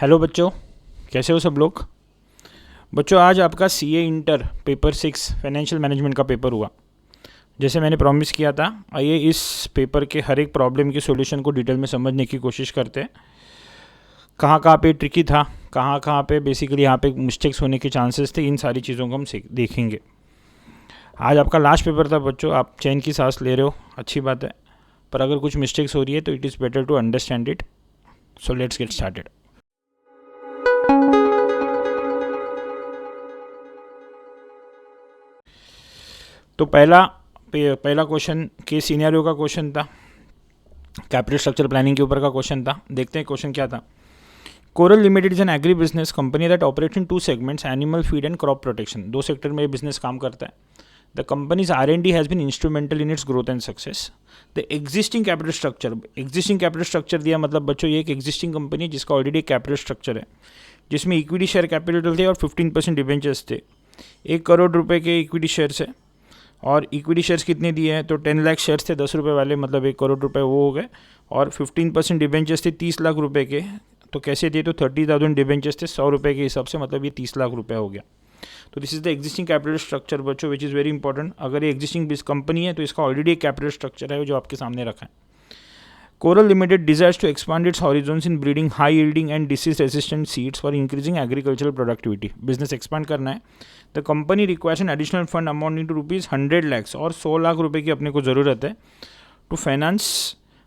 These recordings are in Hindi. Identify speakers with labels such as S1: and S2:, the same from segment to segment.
S1: हेलो बच्चों, कैसे हो सब लोग। बच्चों आज आपका CA inter paper 6 financial management का पेपर हुआ। जैसे मैंने प्रॉमिस किया था, आइए इस पेपर के हर एक प्रॉब्लम के सॉल्यूशन को डिटेल में समझने की कोशिश करते हैं। कहाँ कहाँ पे ट्रिकी था, कहाँ कहाँ पे बेसिकली यहाँ पे मिस्टेक्स होने के चांसेस थे, इन सारी चीज़ों को हम देखेंगे। आज आपका लास्ट पेपर था बच्चों, आप चैन की सांस ले रहे हो, अच्छी बात है। पर अगर कुछ मिस्टेक्स हो रही है तो it is better to understand it. So let's get started. तो पहला क्वेश्चन के सीनियरियो का क्वेश्चन था, कैपिटल स्ट्रक्चर प्लानिंग के ऊपर का क्वेश्चन था। देखते हैं क्वेश्चन क्या था। Coral limited is an agri business company that operate in 2 segments, animal feed and crop protection. 2 sector में ये बिजनेस काम करता है। The company's R&D has been instrumental in its growth and success. The existing capital structure दिया, मतलब बच्चों ये एक एग्जिस्टिंग कंपनी है जिसका ऑलरेडी एक कैपिटल स्ट्रक्चर है, जिसमें इक्विटी शेयर कैपिटल थे और 15% डिबेंचर्स थे। 1 करोड़ रुपए के इक्विटी शेयर्स है और इक्विटी शेयर्स कितने दिए हैं तो 10 लाख शेयर्स थे 10 रुपये वाले, मतलब 1 करोड़ रुपए वो हो गए। और 15% डिबेंचर्स थे 30 लाख रुपए के। तो कैसे दिए तो 30,000 डिबेंचर्स थे 100 रुपये के हिसाब से, मतलब ये 30 लाख रुपए हो गया। तो this is the existing capital structure बच्चों, विच इज़ वेरी इंपॉर्टेंट। अगर ये एग्जिस्टिंग कंपनी है तो इसका ऑलरेडी एक कैपिटल स्ट्रक्चर है जो आपके सामने रखा है। Coral limited desires to expand its horizons in breeding high yielding and disease resistant seeds for increasing agricultural productivity. Business expand करना है। The company requires an additional fund amounting to ₹100 lakh और 100 लाख रुपए की अपने को ज़रूरत है टू फाइनेंस।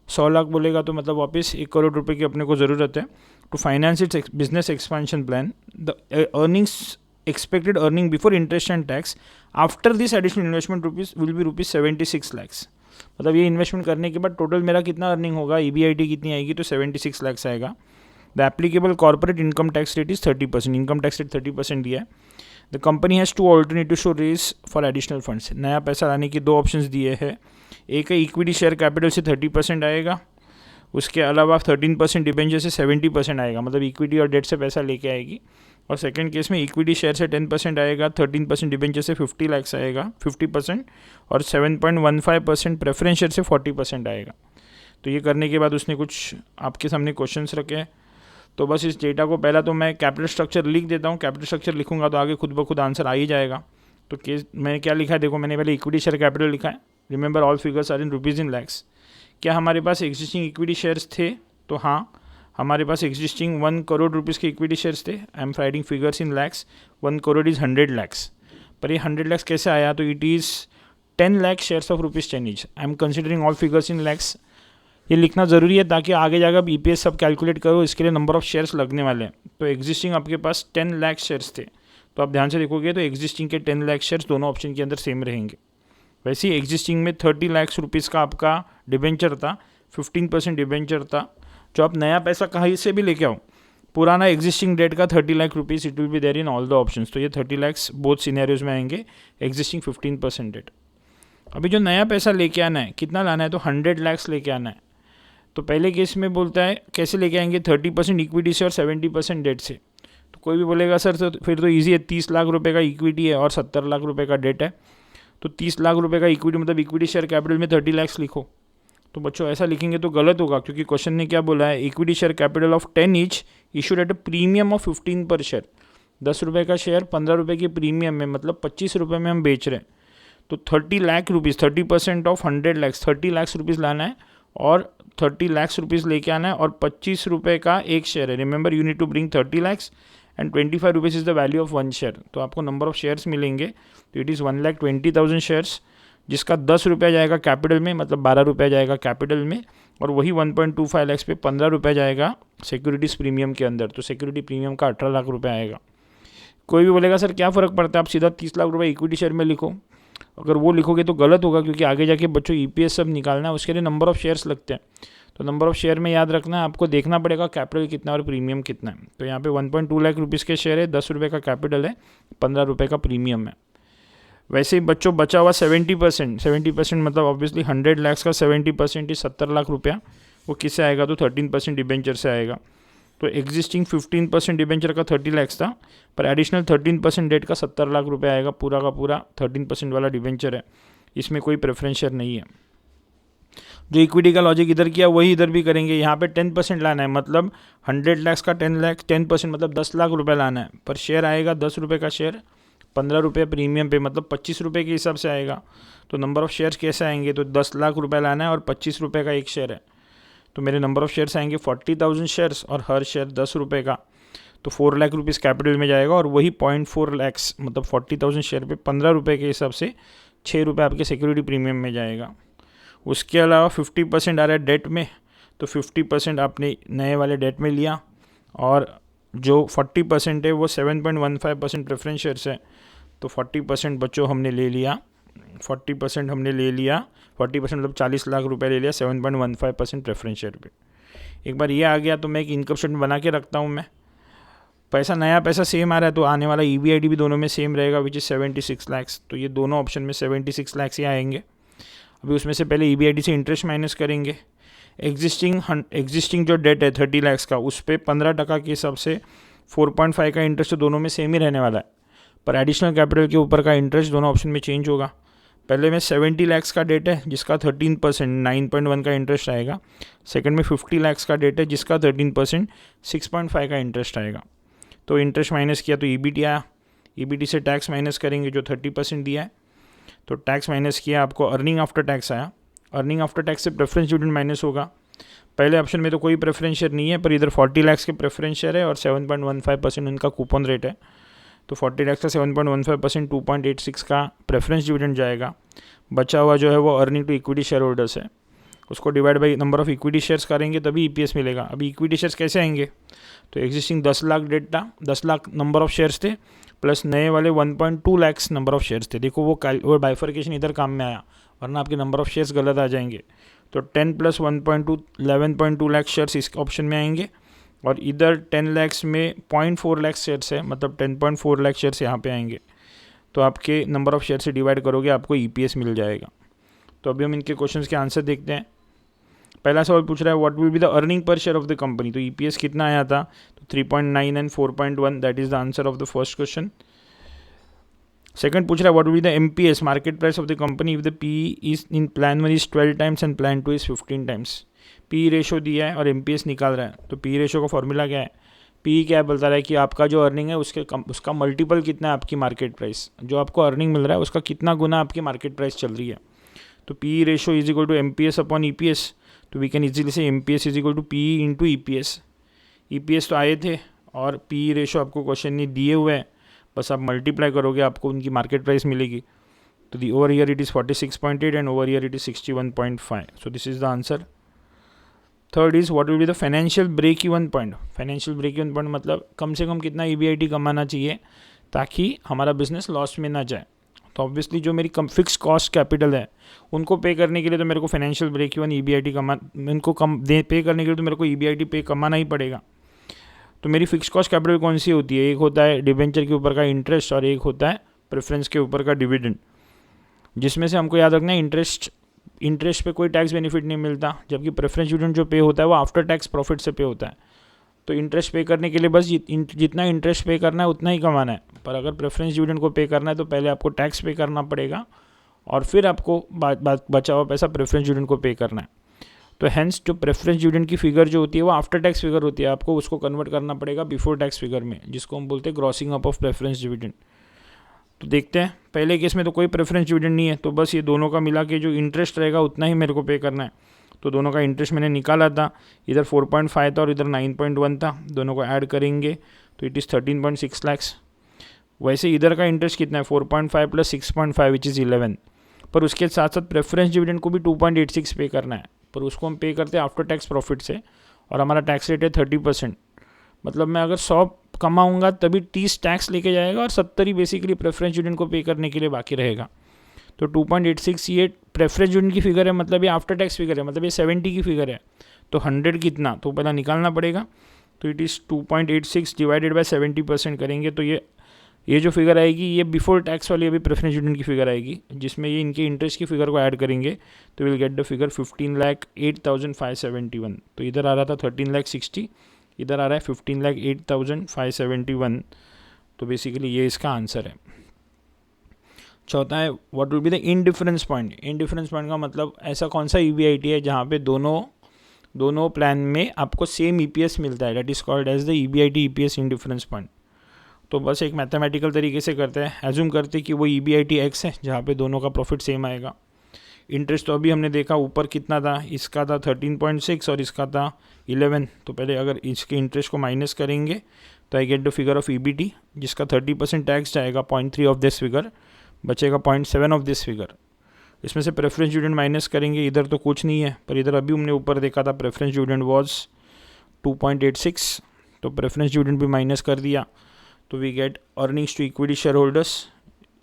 S1: 100 लाख बोलेगा तो मतलब वापस 1 करोड़ रुपए की अपने को ज़रूरत है to finance its business expansion plan. The earnings expected earning before interest and tax after this additional investment will be ₹76 lakhs। मतलब ये इन्वेस्टमेंट करने के बाद टोटल मेरा कितना अर्निंग होगा, EBIT कितनी आएगी तो 76 lakhs आएगा। The applicable corporate income tax rate is 30%। Income tax rate 30% दिया है। The company has 2 alternative to raise for additional funds. नया पैसा लाने की 2 ऑप्शंस दिए हैं। एक है इक्विटी शेयर कैपिटल से 30% आएगा, उसके अलावा 13% डिबेंचर से 70% आएगा, मतलब इक्विटी और डेट से पैसा लेके आएगी। और सेकंड केस में इक्विटी शेयर से 10% आएगा, 13% डिबेंचर से 50 लाख आएगा 50%, और 7.15% प्रेफरेंस शेयर से 40% आएगा। तो ये करने के बाद उसने कुछ आपके सामने क्वेश्चंस रखे हैं। तो बस इस डेटा को पहला तो मैं कैपिटल स्ट्रक्चर लिख देता हूँ। कैपिटल स्ट्रक्चर लिखूंगा तो आगे खुद ब खुद आंसर आ ही जाएगा। तो केस मैंने क्या लिखा है देखो, मैंने पहले इक्विटी शेयर कैपिटल लिखा है। Remember all figures are in rupees in lakhs. क्या हमारे पास एग्जिस्टिंग इक्विटी शेयर्स थे तो हाँ, हमारे पास एग्जिस्टिंग 1 करोड़ रुपीज़ के इक्विटी शेयर्स थे। I am writing figures in lakhs. 1 crore is 100 lakhs. पर ये 100 लैक्स कैसे आया तो it is 10 lakh shares of ₹10 each. I am considering all figures in lakhs. ये लिखना ज़रूरी है ताकि आगे जाकर आप EPS सब कैलकुलेट करो, इसके लिए नंबर ऑफ शेयर्स लगने वाले हैं। तो एग्जिस्टिंग आपके पास 10 लाख शेयर्स थे, तो आप ध्यान से देखोगे तो एग्जिस्टिंग के 10 लाख शेयर्स दोनों ऑप्शन के अंदर सेम रहेंगे। वैसे ही एग्जिस्टिंग में 30 लाख रुपीज़ का आपका डिबेंचर था, 15% डिबेंचर था, जो आप नया पैसा कहीं से भी लेके आओ। पुराना एग्जिस्टिंग डेट का 30 lakh rupees it will be there in all the options. तो ये 30 लाख्स बोथ सिनेरियोज में आएंगे। Existing 15% debt. अभी जो नया पैसा लेके आना है, कितना लाना है तो 100 लाख्स लेके आना है। तो पहले केस में बोलता है कैसे लेके आएंगे, 30% इक्विटी से और 70% डेट से। तो कोई भी बोलेगा सर तो फिर तो ईजी है, 30 लाख रुपये का इक्विटी है और 70 लाख रुपये का डेट है, तो 30 लाख रुपये का इक्विटी मतलब इक्विटी शेयर कैपिटल में 30 लाख्स लिखो। तो बच्चों ऐसा लिखेंगे तो गलत होगा, क्योंकि क्वेश्चन ने क्या बोला है, equity share capital of 10 each issued at a premium of 15 पर शेयर। 10 रुपये का शेयर 15 रुपये के प्रीमियम में, मतलब 25 रुपये में हम बेच रहे हैं। तो 30 lakh rupees, 30% of 100 lakhs, 30 lakh rupees लाना है और 30 लाख रुपीज़ लेके आना है और 25 रुपये का एक शेयर है। Remember you need to bring 30 lakhs and 25 rupees is the value of 1 share. तो आपको नंबर ऑफ शेयर्स मिलेंगे तो इट इज़ 1,20,000 शेयर्स, जिसका 10 रुपया जाएगा कैपिटल में, मतलब 12 रुपया जाएगा कैपिटल में, और वही 1.25 लाख पे 15 रुपया जाएगा सिक्योरिटीज़ प्रीमियम के अंदर। तो सिक्योरिटी प्रीमियम का 18 लाख रुपया आएगा। कोई भी बोलेगा सर क्या फ़र्क पड़ता है, आप सीधा 30 लाख रुपये इक्विटी शेयर में लिखो। अगर वो लिखोगे तो गलत होगा, क्योंकि आगे जाके बच्चों EPS सब निकालना है, उसके लिए नंबर ऑफ शेयर्स लगते हैं। तो नंबर ऑफ शेयर में याद रखना है, आपको देखना पड़ेगा कैपिटल कितना और प्रीमियम कितना है। तो यहाँ पे 1.2 लाख रुपीज़ के शेयर है, 10 रुपये का कैपिटल है, 15 रुपये का प्रीमियम है। वैसे ही बच्चों बचा हुआ 70% मतलब ऑब्वियसली 100 लाख का 70% ही 70 लाख रुपया, वो किससे आएगा तो 13% डिबेंचर से आएगा। तो एग्जिस्टिंग 15% डिबेंचर का 30 लाख था, पर एडिशनल 13% डेट का 70 लाख रुपया आएगा। पूरा का पूरा 13% वाला डिबेंचर है, इसमें कोई प्रेफरेंस शेयर नहीं है। जो इक्विटी का लॉजिक इधर किया वही इधर भी करेंगे। यहाँ पे 10% लाना है, मतलब 100 लाख का 10% मतलब 10 लाख रुपए लाना है। पर शेयर आएगा 10 रुपये का शेयर, 15 रुपये प्रीमियम पे, मतलब 25 रुपये के हिसाब से आएगा। तो नंबर ऑफ़ शेयर्स कैसे आएंगे, तो 10 लाख रुपए लाना है और 25 रुपये का एक शेयर है, तो मेरे नंबर ऑफ़ शेयर्स आएंगे 40,000 शेयर्स और हर शेयर 10 रुपये का, तो 4 लाख रुपीज़ कैपिटल में जाएगा। और वही 0.4 लैक्स मतलब 40,000 शेयर पे 15 रुपये के हिसाब से 6 रुपये आपके सिक्योरिटी प्रीमियम में जाएगा। उसके अलावा 50% आ रहा है डेट में, तो 50% आपने नए वाले डेट में लिया, और जो 40% है वो 7.15% प्रेफरेंस शेयर्स है, तो 40% बच्चों हमने ले लिया, 40% हमने ले लिया, 40% मतलब 40 लाख रुपए ले लिया 7.15% प्रेफरेंस शेयर पे। एक बार ये आ गया तो मैं एक इनकम स्टेटमेंट बना के रखता हूँ। मैं पैसा नया पैसा सेम आ रहा है, तो आने वाला EBIT भी दोनों में सेम रहेगा, विच इज़ 76 लैक्स। तो ये दोनों ऑप्शन में 76 लैक्स ही आएंगे। अभी उसमें से पहले EBIT से इंटरेस्ट माइनस करेंगे। एग्जिस्टिंग जो डेट है 30 लैक्स का, उस पर 15% के हिसाब से 4.5 का इंटरेस्ट तो दोनों में सेम ही रहने वाला है, पर एडिशनल कैपिटल के ऊपर का इंटरेस्ट दोनों ऑप्शन में चेंज होगा। पहले में 70 लैक्स का डेट है जिसका 13% 9.1 का इंटरेस्ट आएगा। सेकंड में 50 लैक्स का डेट है जिसका 13% 6.5 का इंटरेस्ट आएगा। तो इंटरेस्ट माइनस किया तो EBT आया, EBT से टैक्स माइनस करेंगे जो 30% दिया है, तो टैक्स माइनस किया, आपको अर्निंग आफ्टर टैक्स आया। अर्निंग आफ्टर टैक्स से प्रेफरेंस डिविडेंड माइनस होगा। पहले ऑप्शन में तो कोई प्रेफरेंस शेयर नहीं है, पर इधर 40 लैक्स के प्रेफरेंस शेयर है और 7.15% उनका कूपन रेट है, तो 40 लैक्स का 7.15% 2.86 का प्रेफरेंस डिविडेंड जाएगा। बचा हुआ जो है वो earning to equity share holders है, उसको divide by number of equity shares करेंगे तभी EPS मिलेगा। अभी इक्विटी शेयर्स कैसे आएंगे, तो एग्जिस्टिंग 10 लाख डेट था, 10 लाख नंबर ऑफ शेयर्स थे, प्लस नए वाले 1.2 लैक्स नंबर ऑफ शेयर्स थे। देखो वो बाइफर्केशन इधर काम में आया, वरना आपके नंबर ऑफ शेयर्स गलत आ जाएंगे। तो 10 + 1.2 11.2 लाख शेयर्स इस ऑप्शन में आएंगे, और इधर 10 लैक्स में 0.4 लाख शेयर्स है, मतलब 10.4 लाख शेयर्स यहाँ पे आएंगे। तो आपके नंबर ऑफ शेयर से डिवाइड करोगे आपको EPS मिल जाएगा। तो अभी हम इनके क्वेश्चंस के आंसर देखते हैं। पहला सवाल पूछ रहा है what will be the earning per share of the company, तो EPS कितना आया था, तो 3.9 and 4.1, that is the answer of the first question. Second पूछ रहा है what will be the MPS market price of the company if the PE is in plan 1 is 12 times and plan 2 is 15 times. PE ratio दिया है और MPS निकाल रहा है, तो PE रेशो का फॉर्मूला क्या है, PE क्या बोलता है कि आपका जो अर्निंग है उसका मल्टीपल कितना है आपकी मार्केट प्राइस, जो आपको अर्निंग मिल रहा है उसका कितना गुना आपकी मार्केट प्राइस चल रही है। तो PE ratio is equal to MPS upon EPS, तो वी कैन इजीली से MPS is equal to PE into EPS। EPS तो आए थे और PE रेशो आपको क्वेश्चन नहीं दिए हुए हैं, बस आप मल्टीप्लाई करोगे आपको उनकी मार्केट प्राइस मिलेगी। तो the over year it is 46.8 and over year it is 61.5, so this is the answer. Third is what will be the financial break even point. Financial break even point मतलब कम से कम कितना EBIT कमाना चाहिए ताकि हमारा बिजनेस लॉस में ना जाए। तो ऑब्वियसली जो मेरी फिक्स कॉस्ट कैपिटल है उनको पे करने के लिए तो मेरे को फाइनेंशियल ब्रेक इवन EBIT पे करने के लिए तो मेरे को EBIT पे कमाना ही पड़ेगा। तो मेरी फिक्स कॉस्ट कैपिटल कौन सी होती है, एक होता है डिबेंचर के ऊपर का इंटरेस्ट और एक होता है प्रेफरेंस के ऊपर का डिविडेंड, जिसमें से हमको याद रखना है इंटरेस्ट पे कोई टैक्स बेनिफिट नहीं मिलता, जबकि प्रेफरेंस डिविडेंड जो पे होता है वो आफ्टर टैक्स प्रॉफिट से पे होता है। तो इंटरेस्ट पे करने के लिए बस जितना इंटरेस्ट पे करना है उतना ही कमाना है, पर अगर प्रेफरेंस डिविडेंड को पे करना है तो पहले आपको टैक्स पे करना पड़ेगा और फिर आपको बचा हुआ पैसा प्रेफरेंस डिविडेंड को पे करना है। तो हैंस जो प्रेफरेंस डिविडेंड की फिगर जो होती है वो आफ्टर टैक्स फिगर होती है, आपको उसको कन्वर्ट करना पड़ेगा बिफोर टैक्स फिगर में, जिसको हम बोलते हैं grossing up of preference dividend. तो देखते हैं, पहले केस में तो कोई प्रेफरेंस डिविडेंड नहीं है, तो बस ये दोनों का मिला के जो इंटरेस्ट रहेगा उतना ही मेरे को पे करना है। तो दोनों का इंटरेस्ट मैंने निकाला था, इधर 4.5 था और इधर 9.1 था, दोनों को ऐड करेंगे तो इट इज़ 13.6 लैक्स। वैसे इधर का इंटरेस्ट कितना है 4.5 + 6.5 विच इज़ 11, पर उसके साथ साथ प्रेफरेंस डिविडेंड को भी 2.86 पे करना है, पर उसको हम पे करते हैं आफ्टर टैक्स प्रॉफिट से, और हमारा टैक्स रेट है 30%। मतलब मैं अगर 100 कमाऊँगा तभी 30 टैक्स लेके जाएगा और 70 ही बेसिकली प्रेफरेंस डिविडेंड को पे करने के लिए बाकी रहेगा। तो 2.86 ये प्रेफरेंस डिविडेंड की फिगर है, मतलब ये आफ्टर टैक्स फिगर है, मतलब ये 70 की फिगर है। तो 100 कितना तो पहला निकालना पड़ेगा, तो इट इज़ 2.86 डिवाइडेड बाय 70% करेंगे तो ये जो फिगर आएगी ये बिफोर टैक्स वाली अभी प्रेफरेंस डिविडेंड की फिगर आएगी, जिसमें ये इनके इंटरेस्ट की फिगर को ऐड करेंगे तो विल गेट द फिगर 15,08,571। तो इधर आ रहा था 13,60,000, इधर आ रहा है 15,08,571। तो बेसिकली ये इसका आंसर है। चौथा है what will be the indifference point. Indifference point का मतलब ऐसा कौन सा EBIT है जहाँ पे दोनों प्लान में आपको सेम EPS मिलता है, that is called as the EBIT EPS indifference point. तो बस एक मैथमेटिकल तरीके से करते हैं, एज्यूम करते हैं कि वो EBIT x है जहाँ पे दोनों का प्रॉफिट सेम आएगा। इंटरेस्ट तो अभी हमने देखा ऊपर कितना था, इसका था 13.6 और इसका था 11। तो पहले अगर इसके इंटरेस्ट को माइनस करेंगे तो I get the figure of EBT, जिसका 30% टैक्स जाएगा, 0.3 ऑफ दिस फिगर बचेगा, 0.7 ऑफ दिस फिगर। इसमें से प्रेफरेंस डिविडेंड माइनस करेंगे, इधर तो कुछ नहीं है, पर इधर अभी हमने ऊपर देखा था प्रेफरेंस डिविडेंड वॉज 2.86, तो प्रेफरेंस डिविडेंड भी माइनस कर दिया, तो we get earnings to equity share holders.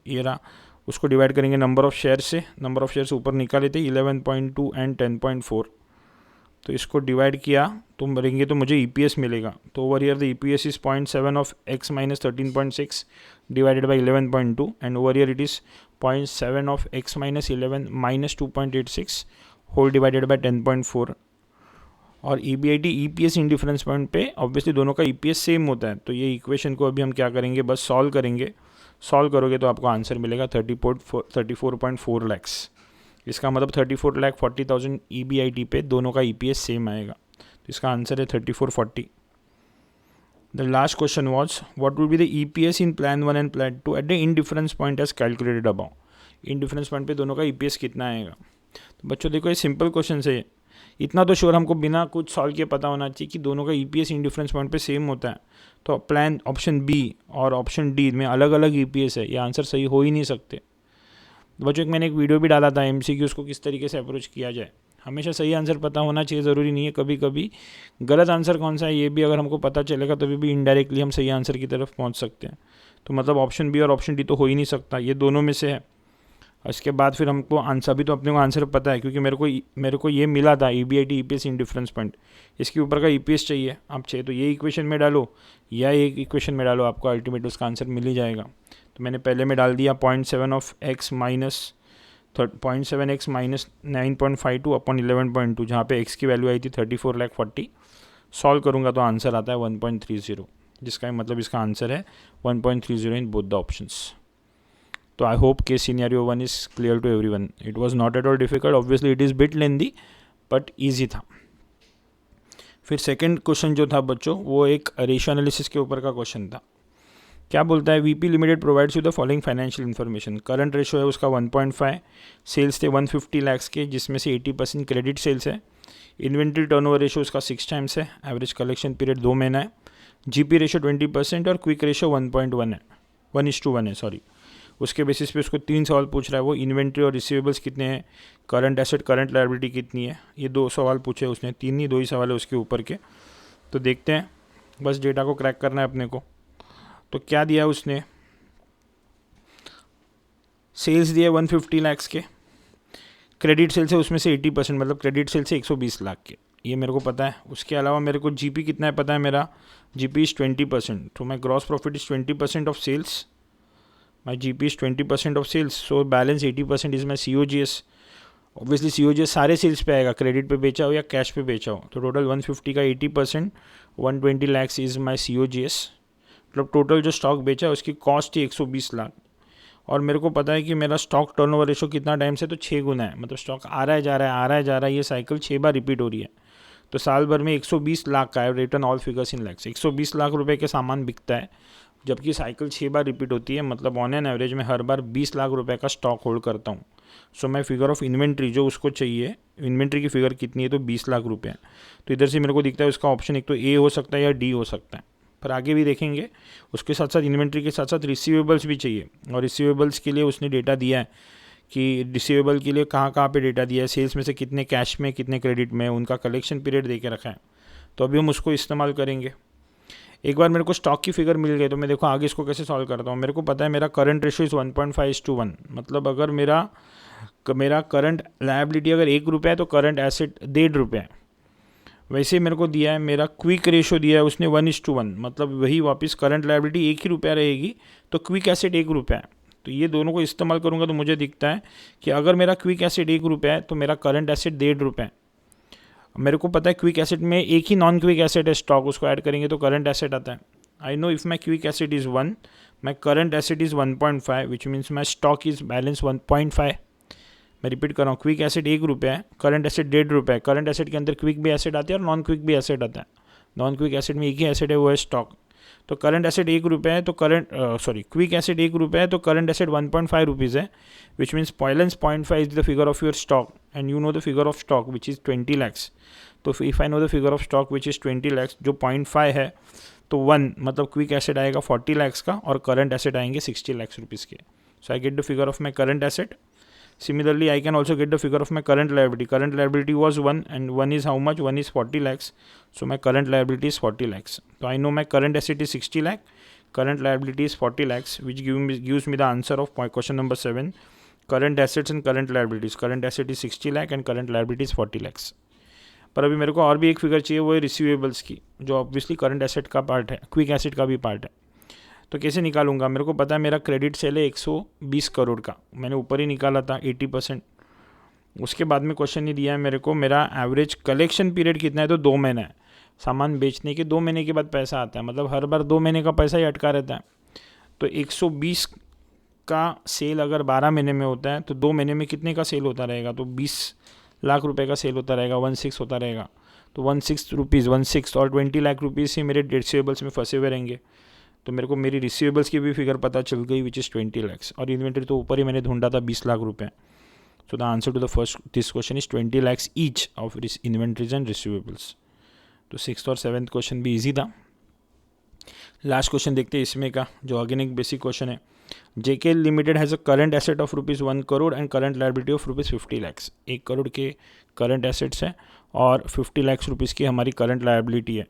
S1: ये रहा, उसको डिवाइड करेंगे नंबर ऑफ शेयर से, नंबर ऑफ शेयर से ऊपर निकाले थे 11.2 एंड 10.4, तो इसको डिवाइड किया तो मरेंगे तो मुझे EPS मिलेगा। तो over here the EPS is 0.7 of x minus 13.6 divided by 11.2 and over here it is 0.7 of x minus 11 minus 2.86 whole divided by 10.4। और EBIT EPS इनडिफरेंस पॉइंट पे ऑब्वियसली दोनों का EPS सेम होता है, तो ये इक्वेशन को अभी हम क्या करेंगे, बस सॉल्व करेंगे। सॉल्व करोगे तो आपको आंसर मिलेगा 34.4 लैक्स। इसका मतलब 34,40,000 EBIT पे दोनों का EPS सेम आएगा, तो इसका आंसर है 3440। The last question was what will be the EPS in plan 1 and plan 2 at the indifference point as calculated above. Indifference point पे दोनों का EPS कितना आएगा। तो बच्चों देखो ये सिंपल क्वेश्चन है, इतना तो श्योर हमको बिना कुछ सॉल्व किए पता होना चाहिए कि दोनों का EPS इनडिफरेंस पॉइंट पे सेम होता है। तो प्लान ऑप्शन B और ऑप्शन D में अलग अलग EPS है, ये आंसर सही हो ही नहीं सकते। बच्चों मैंने एक वीडियो भी डाला था MCQ उसको किस तरीके से अप्रोच किया जाए। हमेशा सही आंसर पता होना चाहिए, ज़रूरी नहीं है कभी कभी गलत आंसर कौन सा है ये भी अगर हमको पता चलेगा तभी भी इनडायरेक्टली हम सही आंसर की तरफ पहुंच सकते हैं। तो मतलब ऑप्शन B और ऑप्शन D तो हो ही नहीं सकता, ये दोनों में से है। इसके बाद फिर हमको आंसर भी तो अपने को आंसर पता है, क्योंकि मेरे को ये मिला था EBIT EPS इनडिफरेंस पॉइंट, इसके ऊपर का EPS चाहिए। आप चाहिए तो ये इक्वेशन में डालो या एक इक्वेशन में डालो, आपको अल्टीमेट उसका आंसर मिल ही जाएगा। तो मैंने पहले में डाल दिया 0.7 of x minus 0.7x minus 9.52 upon 11.2, जहाँ पे x की वैल्यू आई थी 34,40,000। सॉल्व करूँगा तो आंसर आता है 1.30, जिसका मतलब इसका आंसर है 1.30 इन बोथ द ऑप्शंस। तो I hope case scenario 1 is clear to everyone. It was not at all difficult, obviously it is bit lengthy but easy था। फिर सेकंड क्वेश्चन जो था बच्चों वो एक रेशियो एनालिसिस के ऊपर का क्वेश्चन था। क्या बोलता है, VP limited provides you the following financial information. Current ratio है उसका 1.5, सेल्स थे 150 लाख्स के जिसमें से 80% क्रेडिट सेल्स है। इन्वेंट्री टर्नओवर रेशियो उसका 6 टाइम्स है। एवरेज कलेक्शन पीरियड 2 महीना है। GP रेशियो 20% और क्विक रेशियो 1.1 है, 1:1 है सॉरी। उसके बेसिस पे उसको 3 सवाल पूछ रहा है वो, इन्वेंट्री और रिसीवेबल्स कितने हैं, करंट एसेट करंट लायबिलिटी कितनी है। ये 2 सवाल पूछे उसने, 3 नहीं 2 ही सवाल है उसके ऊपर के। तो देखते हैं, बस डेटा को क्रैक करना है अपने को। तो क्या दिया उसने, सेल्स दिया 150 लाख्स के, क्रेडिट सेल्स है उसमें से 80%, मतलब क्रेडिट सेल्स से 120 लाख के, ये मेरे को पता है। उसके अलावा मेरे को GP कितना है पता है, मेरा GP इज़ 20%, तो my gross profit is 20% of sales, my GP is 20% of sales, so balance 80% is my COGS। Obviously COGS सारे सेल्स पे आएगा, क्रेडिट पे बेचा हो या कैश पे बेचा हो। तो टोटल 150 का 80%, 120 लाख्स इज़ माई COGS। मतलब टोटल जो स्टॉक बेचा है उसकी कॉस्ट थी 120 लाख। और मेरे को पता है कि मेरा स्टॉक टर्नओवर रेशो कितना टाइम से, तो 6 गुना है। मतलब स्टॉक आ रहा है जा रहा है, आ रहा है जा रहा है, ये साइकिल 6 बार रिपीट हो रही है। तो साल भर में 120 लाख का है, return all figures in lakhs, 120 lakh रुपए के सामान बिकता है, जबकि साइकिल 6 बार रिपीट होती है। मतलब ऑन एन एवरेज में हर बार 20 लाख रुपए का स्टॉक होल्ड करता हूँ। सो मैं फिगर ऑफ इन्वेंट्री जो उसको चाहिए, इन्वेंट्री की फिगर कितनी है, तो 20 लाख रुपये है। तो इधर से मेरे को दिखता है उसका ऑप्शन एक तो A हो सकता है या D हो सकता है, पर आगे भी देखेंगे। उसके साथ साथ इन्वेंट्री के साथ साथ रिसीवेबल्स भी चाहिए, और रिसीवेबल्स के लिए उसने डेटा दिया है कि रिसीवेबल के लिए कहाँ पे डेटा दिया है, सेल्स में से कितने कैश में कितने क्रेडिट में, उनका कलेक्शन पीरियड दे के रखा है। तो अभी हम उसको इस्तेमाल करेंगे। एक बार मेरे को स्टॉक की फिगर मिल गई तो मैं देखो आगे इसको कैसे सॉल्व करता हूँ। मेरे को पता है मेरा करंट रेशियो इज़ 1.5:1, मतलब अगर मेरा करंट लायबिलिटी अगर 1 रुपया है तो करंट एसेट 1.5 रुपये है। वैसे मेरे को दिया है, मेरा क्विक रेशियो दिया है उसने 1:1, मतलब वही वापस करंट लायबिलिटी 1 ही रुपया रहेगी तो क्विक एसेट 1 रुपया है। तो ये दोनों को इस्तेमाल करूँगा तो मुझे दिखता है कि अगर मेरा क्विक एसेट 1 रुपया है तो मेरा करंट एसेट 1.5 रुपये है। मेरे को पता है क्विक एसेट में एक ही नॉन क्विक एसेट है स्टॉक, उसको ऐड करेंगे तो करंट एसेट आता है। I know if my quick asset is 1, my current asset is 1.5 which means my stock is balance 1.5. मैं रिपीट कर रहा हूँ, क्विक एसेट 1 रुपया है, करंट एसेट 1.5 रुपया है. करंट एसेट के अंदर क्विक भी एसेट आती है और नॉन क्विक भी एसेट आता है. नॉन क्विक एसेट में एक ही एसेट है, वो है स्टॉक. तो करंट एसेट 1 रुपया है तो क्विक एसेट 1 रुपया है तो करंट एसेट 1.5 रुपीज़ है, which means balance 0.5 is the figure of your stock and you know the figure of stock which is 20 lakhs. तो if I know the figure of stock which is 20 lakhs, जो 0.5 है तो 1 मतलब क्विक एसेट आएगा 40 lakhs का और करंट एसेट आएंगे 60 lakhs रुपीज़ के. So I get the figure of my current asset. Similarly, I can also get the figure of my current liability. Current liability was 1 and 1 is how much? 1 is 40 lakhs. So my current liability is 40 lakhs. So I know my current asset is 60 lakh. Current liability is 40 lakhs, which gives me the answer of my question number 7. Current assets and current liabilities. Current asset is 60 lakh and current liability is 40 lakhs. पर अभी मेरे को और भी एक फिगर चाहिए, वो है रिसीवेबल्स की, जो ऑब्वियसली करंट एसेट का पार्ट है, क्विक एसेट का भी पार्ट है. तो कैसे निकालूंगा? मेरे को पता है मेरा क्रेडिट सेल है 120 करोड़ का, मैंने ऊपर ही निकाला था 80%. उसके बाद में क्वेश्चन नहीं दिया है मेरे को मेरा एवरेज कलेक्शन पीरियड कितना है, तो 2 महीना है. सामान बेचने के 2 महीने के बाद पैसा आता है, मतलब हर बार 2 महीने का पैसा ही अटका रहता है. तो 120 का सेल अगर 12 महीने में होता है तो 2 महीने में कितने का सेल होता रहेगा? तो 20 लाख रुपए का सेल होता रहेगा, 16 होता रहेगा. तो 16 रुपीज़ 16 और 20 लाख रुपीज़ ही मेरे रिसीवेबल्स में फंसे हुए रहेंगे. तो मेरे को मेरी रिसीवेबल्स की भी फिगर पता चल गई विच इज़ 20 lakhs. और इन्वेंटरी तो ऊपर ही मैंने ढूंढा था 20 लाख रुपए. So the answer to the first this question is 20 lakhs each of inventories and receivables. तो 6th और 7th क्वेश्चन भी ईजी था. लास्ट क्वेश्चन देखते हैं इसमें का, जो अगेन एक बेसिक क्वेश्चन है. JK limited has a current asset of ₹1 crore and current liability of ₹50 lakhs. 1 crore के करंट एसेट्स है और 50 lakhs रुपीज़ की हमारी करंट लायबिलिटी है.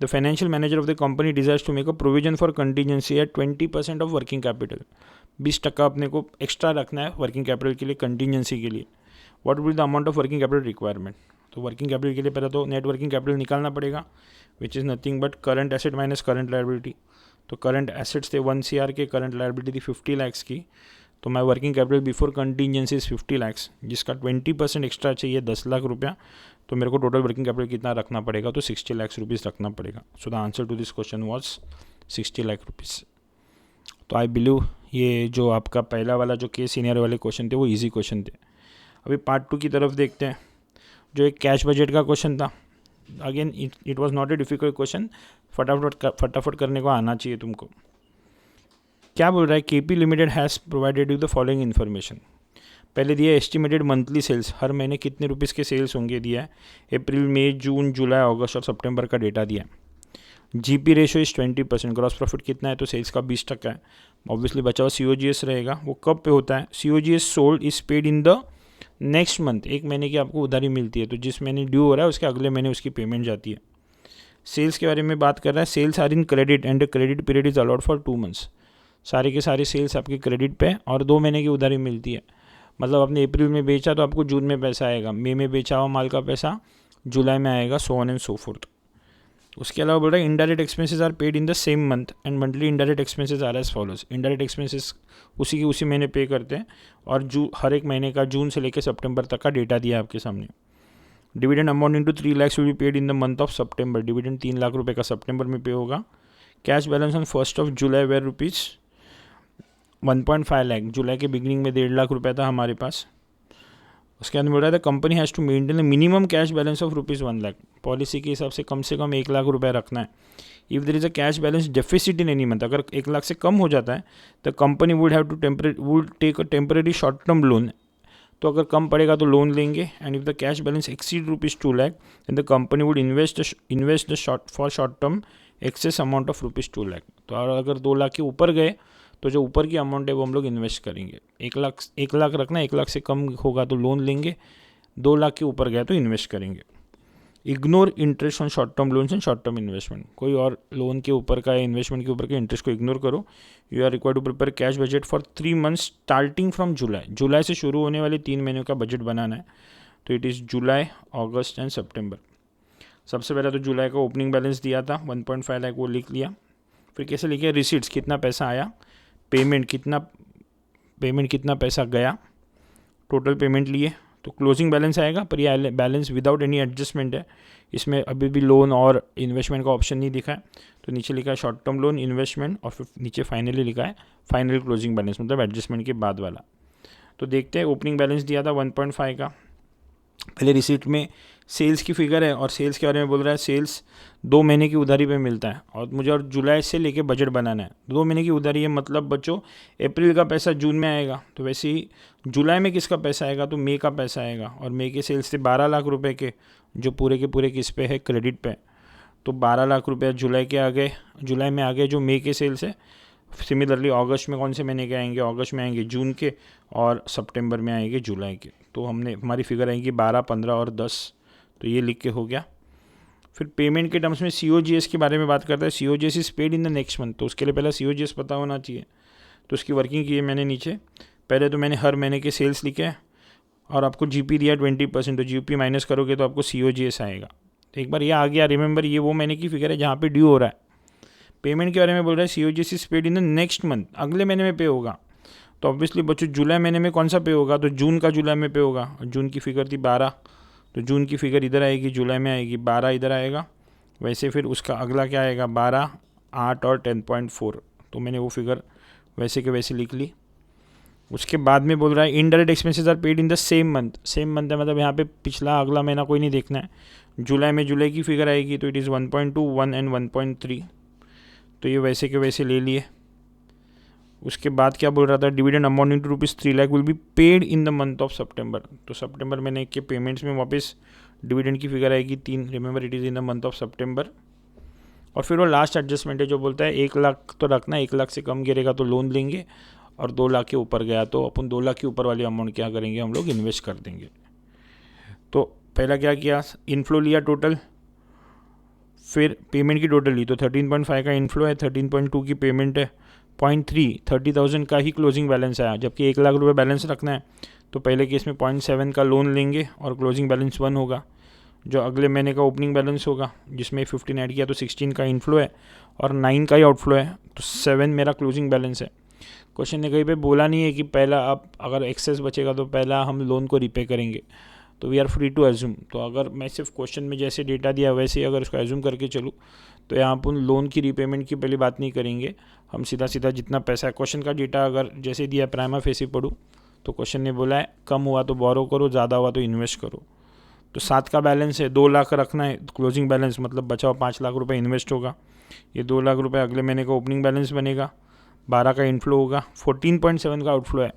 S1: The financial manager of the company desires to make a provision for contingency at 20% of working capital. 20% अपने को एक्स्ट्रा रखना है वर्किंग कैपिटल के लिए, कंटीजेंसी के लिए. What will be the amount of working capital requirement? तो वर्किंग कैपिटल के लिए पहले तो नेट वर्किंग कैपिटल निकालना पड़ेगा, which is nothing but current asset minus current liability. तो करंट एसेट्स थे 1 CR के, करंट लायबिलिटी थी 50 lakhs की. तो my working capital before contingency is 50 lakhs, जिसका 20% एक्स्ट्रा चाहिए 10 लाख रुपया. तो मेरे को टोटल वर्किंग कैपिटल कितना रखना पड़ेगा? तो 60 lakhs रुपीज़ रखना पड़ेगा. So the answer to this question was 60 lakh rupees. तो आई बिलीव ये जो आपका पहला वाला जो केस सीनियर वाले क्वेश्चन थे वो इजी क्वेश्चन थे. अभी पार्ट 2 की तरफ देखते हैं, जो एक कैश बजट का क्वेश्चन था. Again it was not a difficult question, फटाफट करने को आना चाहिए तुमको. क्या बोल रहा है? KP limited has provided you the following information. पहले दिया एस्टिमेटेड मंथली सेल्स, हर महीने कितने रुपीज़ के सेल्स होंगे दिया है. अप्रैल, मई, जून, जुलाई, अगस्त और सितंबर का डेटा दिया है. GP ratio is 20%. Gross profit कितना है? तो सेल्स का 20% है. ऑब्वियसली बचा हुआ COGS रहेगा. वो कब पे होता है? COGS sold is paid in the next month. एक महीने की आपको उधारी मिलती है, तो जिस महीने ड्यू हो रहा है उसके अगले महीने उसकी पेमेंट जाती है. सेल्स के बारे में बात कर रहा है. Sales are in credit and credit period is allowed for 2 months. सारे के सारे सेल्स आपके क्रेडिट पे और 2 महीने की उधारी मिलती है. मतलब आपने अप्रैल में बेचा तो आपको जून में पैसा आएगा, मई में बेचा हुआ माल का पैसा जुलाई में आएगा, so on and so forth. उसके अलावा बोल रहा है indirect expenses are paid in the same month and monthly indirect expenses are as follows. Indirect expenses उसी महीने पे करते हैं और हर एक महीने का जून से लेकर सितंबर तक का डेटा दिया है आपके सामने. Dividend amount into 3 lakhs will be paid in the month of September. Dividend 3 lakh रुपये का सितंबर में पे होगा. Cash balance on 1 July were ₹1.5 lakh. जुलाई के बिगनिंग में 1.5 लाख रुपया था हमारे पास. उसके अंदर बोल रहा था company has to maintain minimum cash balance of ₹1 lakh. Policy के हिसाब से कम 1 लाख रुपया रखना है. If there is a cash balance deficit in any month, अगर 1 लाख से कम हो जाता है तो company would take a temporary short term loan. तो अगर कम पड़ेगा तो लोन लेंगे. And if the cash balance exceed ₹2 lakh then the company would invest the short term excess amount of ₹2 lakh. तो अगर 2 लाख के ऊपर गए तो जो ऊपर की अमाउंट है वो हम लोग इन्वेस्ट करेंगे. 1 लाख रखना, 1 लाख से कम होगा तो लोन लेंगे, 2 लाख के ऊपर गया तो इन्वेस्ट करेंगे. Ignore interest on short term loans and short term investment. कोई और लोन के ऊपर का या इन्वेस्टमेंट के ऊपर के इंटरेस्ट को इग्नोर करो. You are required to prepare cash budget for 3 months starting from July. जुलाई से शुरू होने वाले 3 महीनों का बजट बनाना है. तो it is July, August and September. सबसे पहले तो जुलाई का ओपनिंग बैलेंस दिया था 1.5 लाख, वो लिख लिया. फिर कैसे लिखे? रिसीट्स कितना पैसा आया, पेमेंट कितना पैसा गया, टोटल पेमेंट लिए तो क्लोजिंग बैलेंस आएगा, पर ये बैलेंस विदाउट एनी एडजस्टमेंट है, इसमें अभी भी लोन और इन्वेस्टमेंट का ऑप्शन नहीं दिखा है। तो नीचे लिखा है शॉर्ट टर्म लोन, इन्वेस्टमेंट, और फिर नीचे फाइनली लिखा है फाइनल क्लोजिंग बैलेंस, मतलब एडजस्टमेंट के बाद वाला। तो देखते हैं, ओपनिंग बैलेंस दिया था 1.5 का। पहले रिसीट में सेल्स की फिगर है, और सेल्स के बारे में बोल रहा है सेल्स 2 महीने की उधारी पे मिलता है, और मुझे और जुलाई से लेके बजट बनाना है। 2 महीने की उधारी है, मतलब बच्चों अप्रैल का पैसा जून में आएगा, तो वैसे ही जुलाई में किसका पैसा आएगा, तो मई का पैसा आएगा। और मई के सेल्स थे 12 लाख रुपए के, जो पूरे के पूरे किस पे है, क्रेडिट पे। तो 12 लाख रुपये जुलाई के आगे, जुलाई में आगे जो मई के सेल्स है। सिमिलरली अगस्त में कौन से महीने के आएंगे, अगस्त में आएंगे जून के, और सितंबर में आएंगे जुलाई के। तो हमारी फिगर आएगी 12, 15 और 10। तो ये लिख के हो गया। फिर पेमेंट के टर्म्स में COGS के बारे में बात करता है। COGS is paid in the next month, तो उसके लिए पहला COGS पता होना चाहिए। तो उसकी वर्किंग की है मैंने नीचे। पहले तो मैंने हर महीने के सेल्स लिखे, और आपको GP दिया 20%, तो GP माइनस करोगे तो आपको COGS आएगा। तो एक बार ये आ गया, रिमेंबर ये वो महीने की फिगर है जहाँ पे ड्यू हो रहा है। पेमेंट के बारे में बोल रहा है COGS is paid in the next month, अगले महीने में पे होगा। तो ऑब्वियसली बच्चों जुलाई महीने में कौन सा पे होगा, तो जून का जुलाई में पे होगा। जून की फिगर थी 12, तो जून की फिगर इधर आएगी, जुलाई में आएगी 12 इधर आएगा। वैसे फिर उसका अगला क्या आएगा 12, 8 और 10.4। तो मैंने वो फिगर वैसे के वैसे लिख ली। उसके बाद में बोल रहा है indirect expenses are paid in the same month. Same month है मतलब यहाँ पे पिछला अगला महीना कोई नहीं देखना है। जुलाई में जुलाई की फिगर आएगी, तो इट इज़ 1.2, 1 एंड 1.3। तो ये वैसे के वैसे ले लिए। उसके बाद क्या बोल रहा था, dividend amounting to ₹3 lakh will be paid in the month of September. तो सितंबर महीने के पेमेंट्स में वापस डिविडेंड की फिगर आएगी 3, remember it is in the month of September. और फिर वो लास्ट एडजस्टमेंट है जो बोलता है 1 लाख तो रखना, 1 लाख से कम गिरेगा तो लोन लेंगे, और 2 लाख के ऊपर गया तो अपन 2 लाख के ऊपर वाली अमाउंट क्या करेंगे, हम लोग इन्वेस्ट कर देंगे। तो पहला क्या किया, इनफ्लो लिया टोटल, फिर पेमेंट की टोटल ली, तो 13.5 का इनफ्लो है, 13.2 की पेमेंट है, 0.3 30,000 का ही क्लोजिंग बैलेंस आया। जबकि 1 लाख रुपये बैलेंस रखना है, तो पहले केस में 0.7 का लोन लेंगे और क्लोजिंग बैलेंस 1 होगा। जो अगले महीने का ओपनिंग बैलेंस होगा, जिसमें 15 ऐड किया तो 16 का इनफ्लो है और 9 का ही आउटफ्लो है, तो 7 मेरा क्लोजिंग बैलेंस है। क्वेश्चन ने कहीं पे बोला नहीं है कि पहला आप अगर एक्सेस बचेगा तो पहला हम लोन को रिपे करेंगे, तो we are free to assume. तो अगर मैं सिर्फ क्वेश्चन में जैसे डेटा दिया वैसे ही अगर उसको एज्यूम करके चलूँ, तो यहाँ पर लोन की रीपेमेंट की पहले बात नहीं करेंगे, हम सीधा सीधा जितना पैसा है, क्वेश्चन का डेटा अगर जैसे दिया प्राइमा फेसी पढ़ूँ, तो क्वेश्चन ने बोला है कम हुआ तो बोरो करो, ज़्यादा हुआ तो इन्वेस्ट करो। तो 7 का बैलेंस है, 2 लाख रखना है क्लोजिंग बैलेंस, मतलब बचा हुआ 5 लाख रुपए इन्वेस्ट होगा। ये 2 लाख रुपए अगले महीने का ओपनिंग बैलेंस बनेगा, 12 का इनफ्लो होगा, 14.7 का आउटफ्लो है,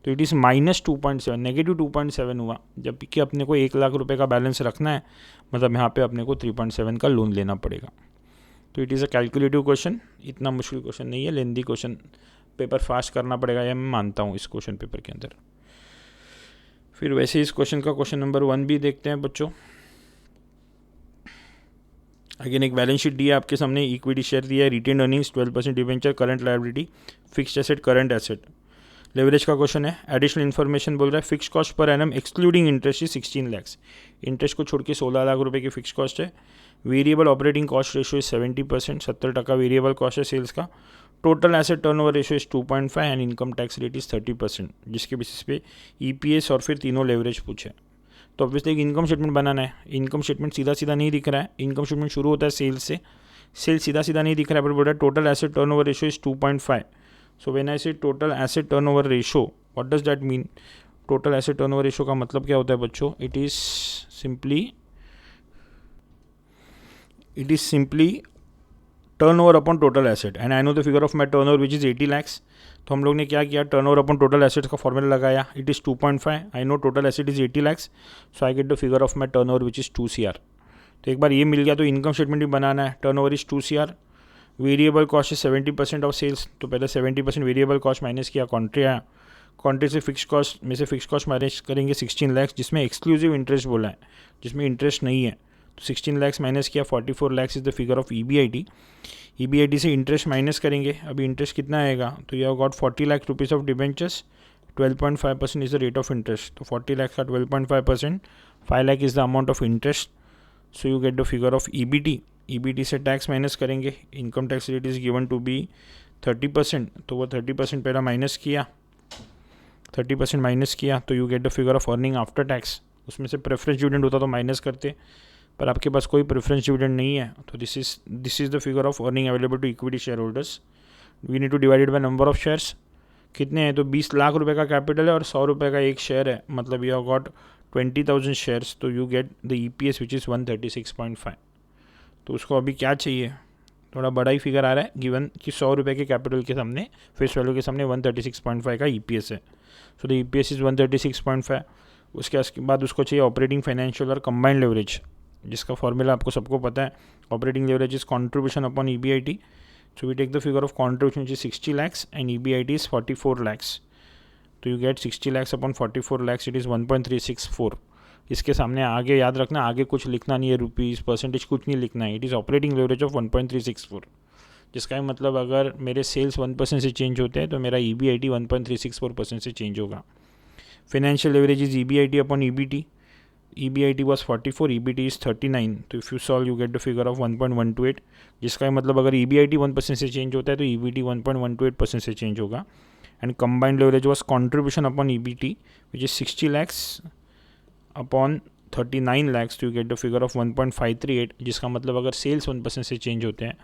S1: तो इट इज़ -2.7, नेगेटिव 2.7 हुआ। जबकि अपने को 1 लाख रुपए का बैलेंस रखना है, मतलब यहाँ पे अपने को 3.7 का लोन लेना पड़ेगा। तो it is a calculative question, इतना मुश्किल क्वेश्चन नहीं है, लेंदी क्वेश्चन, पेपर फास्ट करना पड़ेगा, यह मैं मानता हूँ इस क्वेश्चन पेपर के अंदर। फिर वैसे इस क्वेश्चन का क्वेश्चन नंबर 1 भी देखते हैं बच्चों। अगेन एक बैलेंस शीट दिया आपके सामने, इक्विटी शेयर दिया है, retained earnings 12%, debenture, current liability, fixed asset, current asset. Leverage का क्वेश्चन है, एडिशनल इन्फॉर्मेशन बोल रहा है fix cost per annum excluding interest is 16 lakh. Interest को छोड़ के 16 लाख रुपए की फिक्स कॉस्ट है। Variable operating cost ratio is 70%, 70% variable cost है सेल्स का। Total asset turnover ratio is 2.5 and income tax rate is 30%, जिसके बेसिस पे EPS और फिर तीनों लेवरेज पूछे। तो ऑब्वियसली एक इनकम स्टेटमेंट बनाना है। इनकम स्टेटमेंट सीधा सीधा नहीं दिख रहा है, इनकम स्टेटमेंट शुरू होता है सेल्स से, सेल्स सीधा सीधा नहीं दिख रहा है, पर बोल रहा है total asset turnover ratio is 2.5। So when I say total asset turnover ratio, what does that mean? Total asset turnover ratio का मतलब क्या होता है बच्चों? It is simply turnover upon total asset, and I know the figure of my turnover which is 80 lakh. तो हम लोग ने क्या किया, टर्नओवर अपॉन टोटल एसेट्स का फॉर्मूला लगाया, it is 2.5, I know total asset is 80 lakh, so I get the figure of my turnover which is 2 CR। तो एक बार ये मिल गया तो इनकम स्टेटमेंट भी बनाना है। Turnover is 2 CR, variable cost is 70% of sales, तो पहले 70% वेरिएबल कॉस्ट माइनस किया, कॉन्ट्री आया, कॉन्ट्री से फिक्स कॉस्ट में से फिक्स कॉस्ट माइनस करेंगे 16 लाख, जिसमें एक्सक्लूसिव इंटरेस्ट बोला है, जिसमें इंटरेस्ट नहीं है, तो 16 लाख माइनस किया, 44 lakh is the figure of EBIT। EBIT से इंटरेस्ट माइनस करेंगे, अभी इंटरेस्ट कितना आएगा, तो you have got 40 lakh rupees of debentures, 12.5% is the rate of interest, तो 40 लाख का 12.5%, 5 lakh is the amount of interest, so you get the figure of EBT से टैक्स माइनस करेंगे, income tax rate is given to be 30%, तो वो 30% पहला माइनस किया, 30% माइनस किया तो you get the figure of earning after tax. उसमें से प्रेफरेंस डिविडेंड होता तो माइनस करते, पर आपके पास कोई प्रेफरेंस डिविडेंड नहीं है, तो this is the figure of earning available to equity share holders. We need to divided by number of shares. कितने हैं, तो 20 लाख रुपए का कैपिटल है और 100 रुपये का एक शेयर है, मतलब यू हैव गॉट 20,000 शेयर्स, तो you get the EPS which is 136.5। तो उसको अभी क्या चाहिए, थोड़ा बड़ा ही फिगर आ रहा है गिवन कि 100 रुपये के कैपिटल के सामने, फेस वैल्यू के सामने 136.5 का EPS है। So the EPS is 136.5। उसके बाद उसको चाहिए ऑपरेटिंग, फाइनेंशियल और कंबाइंड लेवरेज, जिसका फॉर्मूला आपको सबको पता है। Operating leverage is contribution upon EBIT। So we take the figure of contribution which is 60 lakhs and EBIT is 44 lakhs. तो you get 60 lakhs upon 44 lakhs, it is 1.364। इसके सामने आगे याद रखना, आगे कुछ लिखना नहीं है, रुपीज़ परसेंटेज कुछ नहीं लिखना है। It is operating leverage of 1.364, जिसका मतलब अगर मेरे सेल्स 1% से चेंज होते हैं तो मेरा EBIT 1.364% से चेंज होगा। Financial leverage is EBIT upon EBT। EBIT was 44, EBT is 39, तो if you solve you get the figure of 1.128, जिसका मतलब अगर EBIT 1% से चेंज होता है तो EBT 1.128% से चेंज होगा। And combined leverage was contribution upon EBT which is 60 lakhs upon 39 lakhs, तो you get the figure of 1.538, जिसका मतलब अगर सेल्स 1% से चेंज होते हैं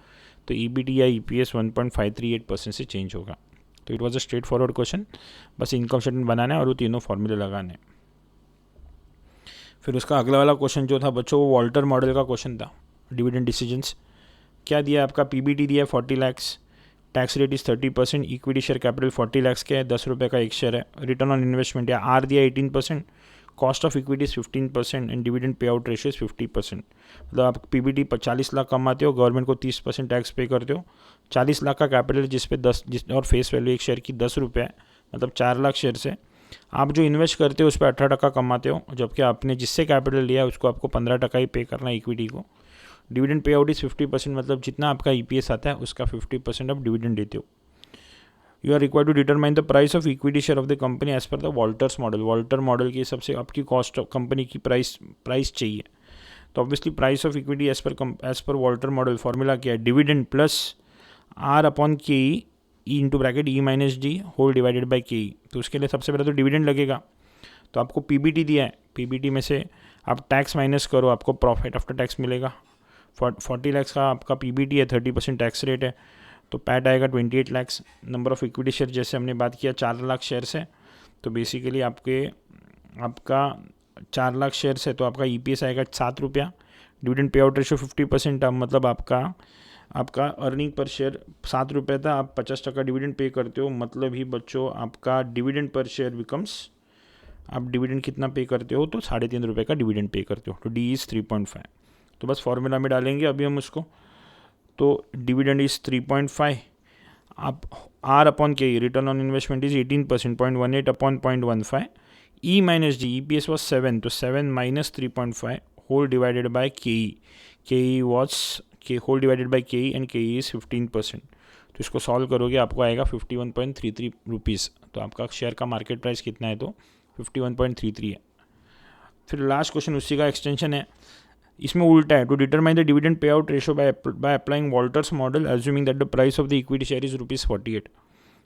S1: तो EBT या EPS 1.538% से चेंज होगा। तो it was a straight forward question, बस इनकम स्टेटमेंट बनाना है और वो तीनों फॉर्मूले लगाने हैं। फिर उसका अगला वाला क्वेश्चन जो था बच्चों, वो वॉल्टर मॉडल का क्वेश्चन था, डिविडेंड डिसीजंस। क्या दिया आपका, PBT दिया है 40 lakhs, tax rate is 30%, equity share capital 40 lakhs का है, 10 रुपये का एक शेयर है, रिटर्न ऑन इन्वेस्टमेंट या R दिया 18%, cost of equity is 15% and dividend pay out ratio is 50%। मतलब आप PBT 40 लाख कमाते हो, गवर्नमेंट को 30% टैक्स पे करते हो, 40 लाख का कैपिटल जिस पे 10 और फेस वैल्यू एक शेयर की 10 रुपये है, मतलब 4 लाख शेयर से आप जो इन्वेस्ट करते हो उस पर 18% कमाते हो, जबकि आपने जिससे कैपिटल लिया है उसको आपको 15% ही पे करना है इक्विटी को। डिविडेंड पे आउट इज़ 50%, मतलब जितना आपका EPS आता है उसका 50% आप डिविडेंड देते हो। You are required to determine the price of equity share of the company as per the Walter's model. Walter model के हिसाब से आपकी कॉस्ट ऑफ कंपनी की प्राइस चाहिए, तो obviously price of equity as per Walter model formula क्या है, dividend plus R upon KE into bracket E minus D whole divided by KE। तो उसके लिए सबसे पहले तो डिविडेंड लगेगा, तो आपको PBT दिया है, PBT में से आप टैक्स माइनस करो, आपको प्रॉफिट आफ्टर टैक्स मिलेगा। 40 lakhs का आपका PBT है, 30% टैक्स रेट है, तो पैट आएगा 28 lakhs। Number of equity share जैसे हमने बात किया 4 लाख शेयर्स है, तो बेसिकली आपका 4 लाख शेयर्स है, तो आपका EPS आएगा 7 रुपया। डिविडेंड पे आउट रेशियो 50%, मतलब आपका अर्निंग पर शेयर 7 रुपये था, आप 50% डिविडेंड पे करते हो, मतलब ही बच्चों आपका डिविडेंड पर शेयर बिकम्स, आप डिविडेंड कितना पे करते हो, तो 3.5 रुपये का डिविडेंड पे करते हो, तो D इज़ 3.5। तो बस फॉर्मूला में डालेंगे अभी हम उसको, तो डिविडेंड इज़ 3.5, आप R upon KE return on investment is 18%, 0.18 upon 0.15, E minus D EPS was 7, तो 7 minus 3.5 whole divided by KE was whole divided by KE and KE is 15%। तो इसको सॉल्व करोगे आपको आएगा 51.33 रुपीज़। तो आपका शेयर का मार्केट प्राइस कितना है, तो 51.33 है। फिर लास्ट क्वेश्चन उसी का एक्सटेंशन है, इसमें उल्टा है, to determine the dividend pay out ratio by applying Walter's model assuming that the price of the equity share is ₹48।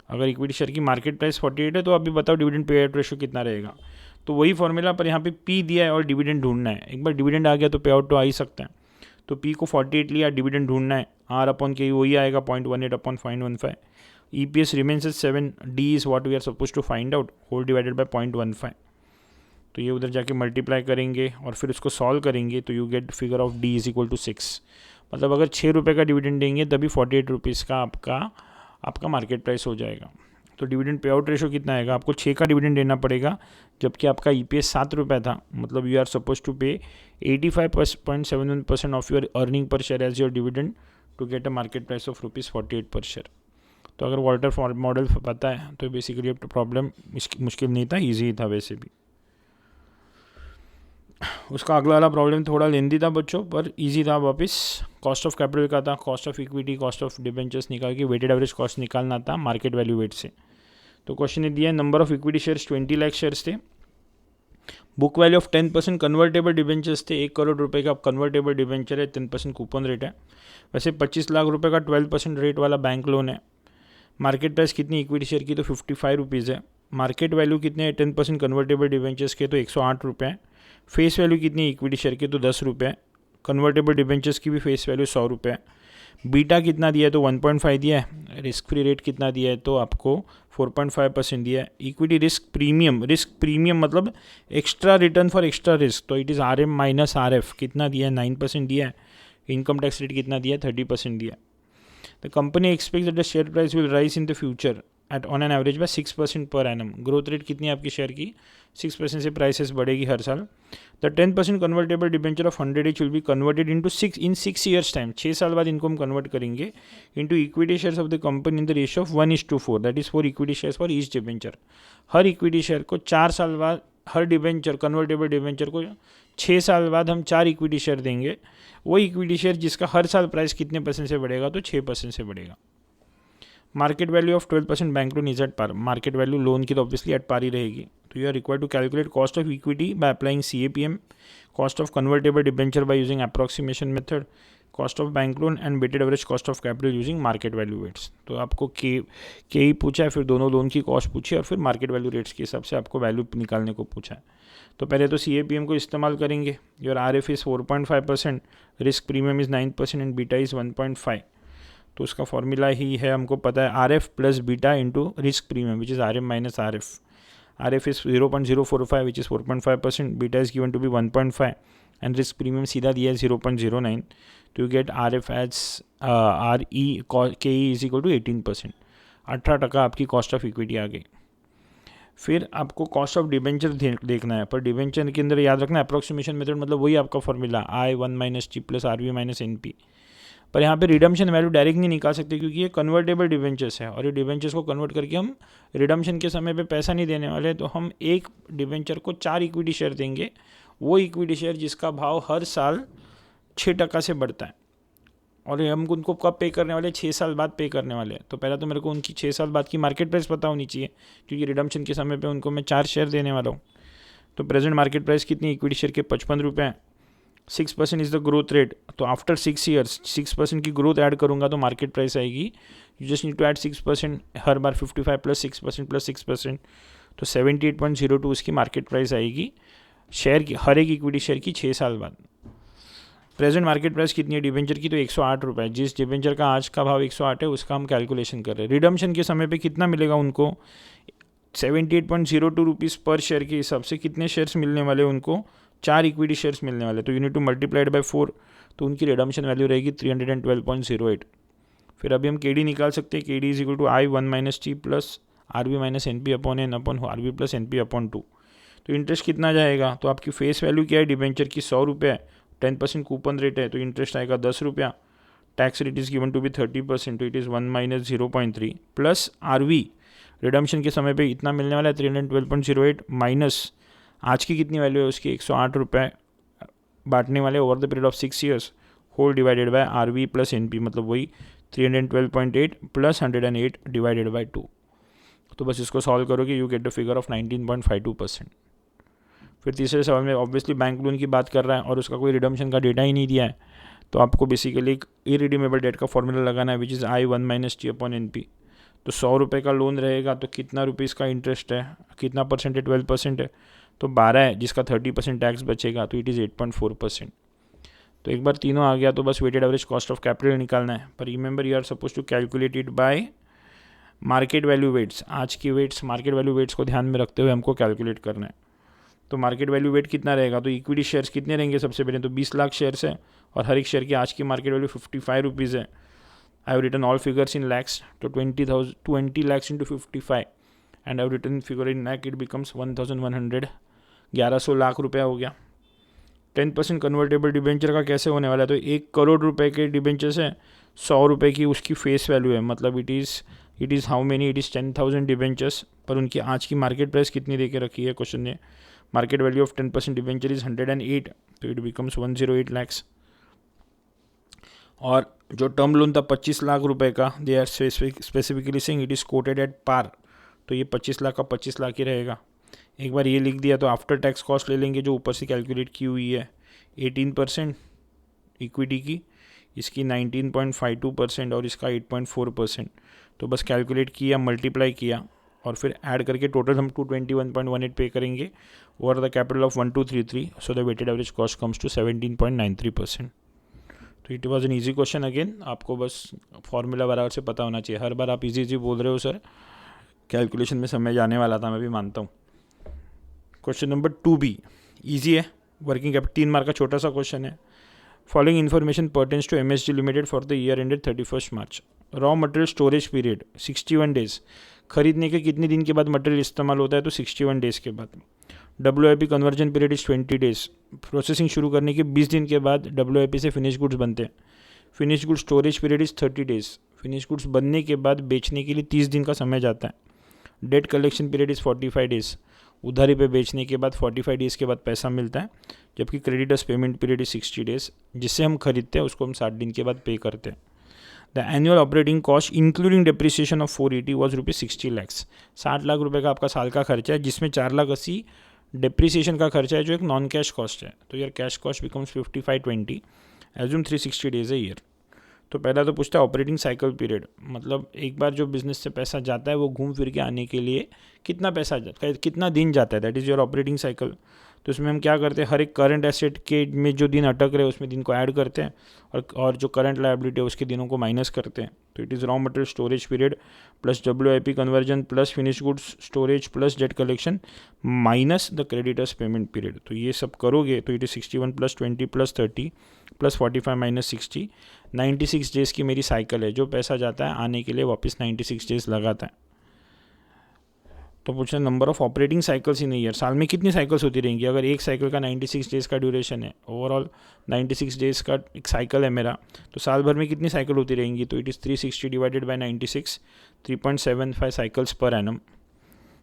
S1: अगर इक्विटी शेयर की मार्केट प्राइस 48 है तो अभी बताओ डिविडेंड पे आउट रेशियो कितना रहेगा। तो वही फॉर्मूला पर यहाँ पे P दिया है और डिविडेंड ढूंढना है। एक बार डिविडेंड आ गया तो पे आउट तो आ ही सकता है, तो P को 48 लिया, डिविडेंड ढूंढना है, R अपॉन KE वही आएगा 0.18 upon 0.15, EPS remains as 7, D is what we are suppose to find out whole divided by 0.15। तो ये उधर जाके मल्टीप्लाई करेंगे और फिर उसको सॉल्व करेंगे, तो you get figure of D is equal to 6। मतलब अगर 6 रुपये का डिविडेंड देंगे तभी 48 रुपीज़ का आपका मार्केट प्राइस हो जाएगा। तो डिविडेंड पे आउट रेशियो कितना आएगा, आपको 6 का डिविडेंड देना पड़ेगा, जबकि आपका EPS 7 रुपये था, मतलब you are suppose to pay 85.71% of your earning per share as your dividend to get a market price of ₹48 per share. तो अगर वॉल्टर मॉडल पता है तो बेसिकली प्रॉब्लम मुश्किल नहीं था, ईजी था वैसे भी। उसका अगला वाला प्रॉब्लम थोड़ा लेंदी था बच्चों, पर इजी था वापस। कॉस्ट ऑफ कैपिटल का था, cost of equity, cost of debentures निकाल के वेटेड एवरेज कॉस्ट निकालना था मार्केट वैल्यू वेट से। तो क्वेश्चन ने दिया है number of equity shares 20 lakh shares थे, book value of 10% convertible debentures थे, 1 करोड़ रुपए का कन्वर्टेबल डिबेंचर है, 10% कूपन रेट है। वैसे 25 लाख रुपए का 12% रेट वाला बैंक लोन है। मार्केट प्राइस कितनी इक्विटी शेयर की, तो 55 रुपीज़ है। मार्केट वैल्यू कितने हैं 10% कन्वर्टेबल डिबेंचर्स के, तो 108 रुपये है। फेस वैल्यू कितनी है इक्विटी शेयर की, तो 10 रुपये। कन्वर्टेबल डिबेंचर्स की भी फेस वैल्यू 100 रुपये है। बीटा कितना दिया है, तो 1.5 दिया है। रिस्क फ्री रेट कितना दिया है, तो आपको 4.5% दिया है। इक्विटी रिस्क प्रीमियम मतलब extra return for extra risk, तो it is RM minus RF कितना दिया है, 9% दिया है। इनकम टैक्स रेट कितना दिया है, 30% दिया है। The company expect that the share price will rise in the future at on an average by 6% per annum. Growth rate कितनी है आपकी शेयर की, 6% से प्राइसेस बढ़ेगी हर साल। The 10% convertible debenture of 100 each will be converted into 6 years time. 6 साल बाद इनको हम कन्वर्ट करेंगे into equity shares of the company in the ratio of 1:4, that is 4 equity shares for each debenture. Her equity share को 4 साल बाद, हर डिबेंचर कन्वर्टेबल डिबेंचर को 6 साल बाद हम 4 इक्विटी शेयर देंगे। वो इक्विटी शेयर जिसका हर साल प्राइस कितने % से बढ़ेगा, तो 6% से बढ़ेगा। Market value of 12% bank loan is at par. Market value loan की तो ऑब्वियसली एट पार ही रहेगी। तो you are required to calculate cost of equity by applying CAPM, cost of convertible debenture by using approximation method, cost of bank loan and weighted average cost of capital using market value weights. तो आपको के ही पूछा है, फिर दोनों लोन की कॉस्ट पूछी और फिर मार्केट वैल्यू रेट्स के हिसाब से आपको वैल्यू निकालने को पूछा है। तो पहले तो CAPM को इस्तेमाल करेंगे। Your RF is 4.5%, risk premium is 9% and beta is 1.5। तो उसका फॉर्मूला ही है, हमको पता है RF plus beta into risk premium which is RM minus RF। RF is 0.045 which is 4.5%, beta is given to be 1.5 and risk premium सीधा दिया है 0.09। तो you get RF as KE is equal to 18%। 18% आपकी कॉस्ट ऑफ इक्विटी आ गई। फिर आपको कॉस्ट ऑफ डिबेंचर देखना है, पर डिबेंचर के अंदर याद रखना अप्रोक्सीमेशन मेथड मतलब वही आपका formula I1 minus T plus RV minus NP। पर यहाँ पे रिडम्पशन वैल्यू डायरेक्ट नहीं निकाल सकते क्योंकि ये कन्वर्टेबल डिबेंचर्स है और ये डिबेंचर्स को कन्वर्ट करके हम रिडम्पशन के समय पे पैसा नहीं देने वाले। तो हम एक डिबेंचर को 4 इक्विटी शेयर देंगे, वो इक्विटी शेयर जिसका भाव हर साल 6% से बढ़ता है। और हम उनको कब पे करने वाले, 6 साल बाद पे करने वाले हैं। तो पहला तो मेरे को उनकी 6 साल बाद की मार्केट प्राइस पता होनी चाहिए क्योंकि रिडम्पशन के समय पे उनको मैं 4 शेयर देने वाला हूँ। तो प्रेजेंट मार्केट प्राइस कितनी, इक्विटी शेयर के 55 रुपये हैं। 6% इज़ द ग्रोथ रेट। तो आफ्टर 6 ईयर्स 6% की ग्रोथ ऐड करूँगा तो मार्केट प्राइस आएगी, you just need to add 6% हर बार, 55 प्लस 6%, तो 78.02 उसकी मार्केट प्राइस आएगी शेयर की, हर एक इक्विटी शेयर की 6 साल बाद। प्रेजेंट मार्केट प्राइस कितनी है डिबेंचर की, तो 108 रुपये। जिस डिबेंचर का आज का भाव 108 है उसका हम कैलकुलेशन कर रहे हैं। रिडम्पशन के समय पे कितना मिलेगा उनको, 78.02 रुपीज़ पर शेयर के हिसाब से कितने शेयर्स मिलने वाले उनको, 4 इक्विटी शेयर्स मिलने वाले। तो यूनिट टू मल्टीप्लाइड बाय 4, तो उनकी रिडम्पशन वैल्यू रहेगी 312.08। फिर अभी हम KD निकाल सकते हैं। KD is equal to I1 minus T plus RV minus NP upon N upon RV plus NP upon 2। तो इंटरेस्ट कितना जाएगा, तो आपकी फेस वैल्यू क्या है डिबेंचर की, 100 रुपये है। 10% कूपन रेट है तो इंटरेस्ट आएगा 10 रुपया। Tax rate is given to be 30%, तो इट इज़ 1 माइनस 0.3 प्लस RV रिडम्पशन के समय पे इतना मिलने वाला है 312.08 माइनस आज की कितनी वैल्यू है उसकी, 108 रुपये बांटने वाले over the period of 6 years, whole divided by RV plus NP, मतलब वही 312.8 प्लस 108 डिवाइडेड बाय 2। तो बस इसको सॉल्व करोगे you get the figure of 19.52%। फिर तीसरे सवाल में ऑब्वियसली बैंक लोन की बात कर रहा है और उसका कोई रिडम्पशन का डेटा ही नहीं दिया है, तो आपको बेसिकली एक इरिडीमेबल डेट का फॉर्मूला लगाना है which is I1 minus T upon NP। तो 100 रुपये का लोन रहेगा तो कितना रुपीज़ का इंटरेस्ट है, कितना परसेंट है, 12% है, तो 12 है जिसका 30% टैक्स बचेगा, तो इट इज़ 8.4%। तो एक बार तीनों आ गया तो बस weighted average cost of capital निकालना है। पर remember you are suppose to calculate it by market value weights. आज की वेट्स मार्केट वैल्यू वेट्स को ध्यान में रखते हुए हमको कैलकुलेट करना है। तो मार्केट वैल्यू वेट कितना रहेगा, तो इक्विटी शेयर्स कितने रहेंगे, सबसे पहले तो 20 लाख शेयर्स है और हर एक शेयर की आज की मार्केट वैल्यू 55 रुपीज़ है। I have written all figures in lakhs, तो 20 lakhs into 55 and I have written figure in lakh, it becomes 1100, 1100 lakh रुपया हो गया। 10% कन्वर्टेबल डिबेंचर का कैसे होने वाला है, तो 1 करोड़ रुपए के डिबेंचर से 100 रुपये की उसकी फेस वैल्यू है, मतलब it is how many, it is 10,000 debentures. पर उनकी आज की मार्केट प्राइस कितनी दे के रखी है क्वेश्चन ने, market value of 10% debenture is 108, तो इट बिकम्स 108 lakhs। और जो टर्म लोन था 25 लाख रुपए का, they are specifically saying it is quoted at par, तो ये 25 लाख का 25 लाख ही रहेगा। एक बार ये लिख दिया तो आफ्टर टैक्स कॉस्ट ले लेंगे जो ऊपर से कैलकुलेट की हुई है, 18% इक्विटी की, इसकी 19.52% और इसका 8.4%। तो बस कैलकुलेट किया, मल्टीप्लाई किया और फिर ऐड करके टोटल हम 221.18 पे करेंगे over the capital of 1233, so the weighted average cost comes to 17.93%. तो it was an easy question. Again आपको बस फॉर्मूला बराबर से पता होना चाहिए. हर बार आप इजी बोल रहे हो सर, कैलकुलेशन में समय जाने वाला था, मैं भी मानता हूँ. क्वेश्चन नंबर 2B ईजी है, वर्किंग कैपिटल 3 मार्क का छोटा सा क्वेश्चन है. Following information pertains to MSG limited for the year ended 31 March. Raw material storage period 61 days. खरीदने के कितने दिन के बाद मटेरियल इस्तेमाल होता है? तो 61 डेज के बाद. WIP conversion period is 20 days. Processing शुरू करने के 20 दिन के बाद WIP से फिनिश गुड्स बनते हैं. Finish goods storage period is 30 days. Finish goods बनने के बाद बेचने के लिए 30 दिन का समय जाता है. Debt collection period is 45 days. उधारी पे बेचने के बाद 45 डेज के बाद पैसा मिलता है. जबकि creditors payment period is 60 days. जिससे हम खरीदते हैं उसको हम 60 दिन के बाद पे करते हैं. The annual operating cost including depreciation of 480 was ₹60 lakh. 60 lakh रुपए का आपका साल का खर्चा है, जिसमें 4,80,000 डेप्रिसिएशन का खर्चा है जो एक नॉन कैश कॉस्ट है. तो यार cash cost becomes 5520. Assume 360 days है ईयर. तो पहला तो पूछता है ऑपरेटिंग साइकिल पीरियड, मतलब एक बार जो बिजनेस से पैसा जाता है वो घूम फिर के आने के लिए कितना पैसा जाता है, कितना दिन जाता है, that is your operating cycle. तो इसमें हम क्या करते हैं, हर एक करंट एसेट के में जो दिन अटक रहे हैं उसमें दिन को ऐड करते हैं और जो करंट लायबिलिटी है उसके दिनों को माइनस करते हैं. तो it is raw material storage period plus WIP conversion plus finish goods storage plus debt collection minus the creditors payment period. तो ये सब करोगे तो इट इज़ 61 + 20 + 30 + 45 - 60. 96 डेज़ की मेरी साइकिल है. जो पैसा जाता है आने के लिए वापस 96 डेज़ लगाता है. तो पूछना number of operating cycles in year. साल में कितनी साइकिल्स होती रहेंगी? अगर एक साइकिल का 96 डेज़ का ड्यूरेशन है, ओवरऑल 96 डेज़ का एक साइकिल है मेरा, तो साल भर में कितनी साइकिल होती रहेंगी? तो it is 360 divided by 96, 3.75 cycles per annum.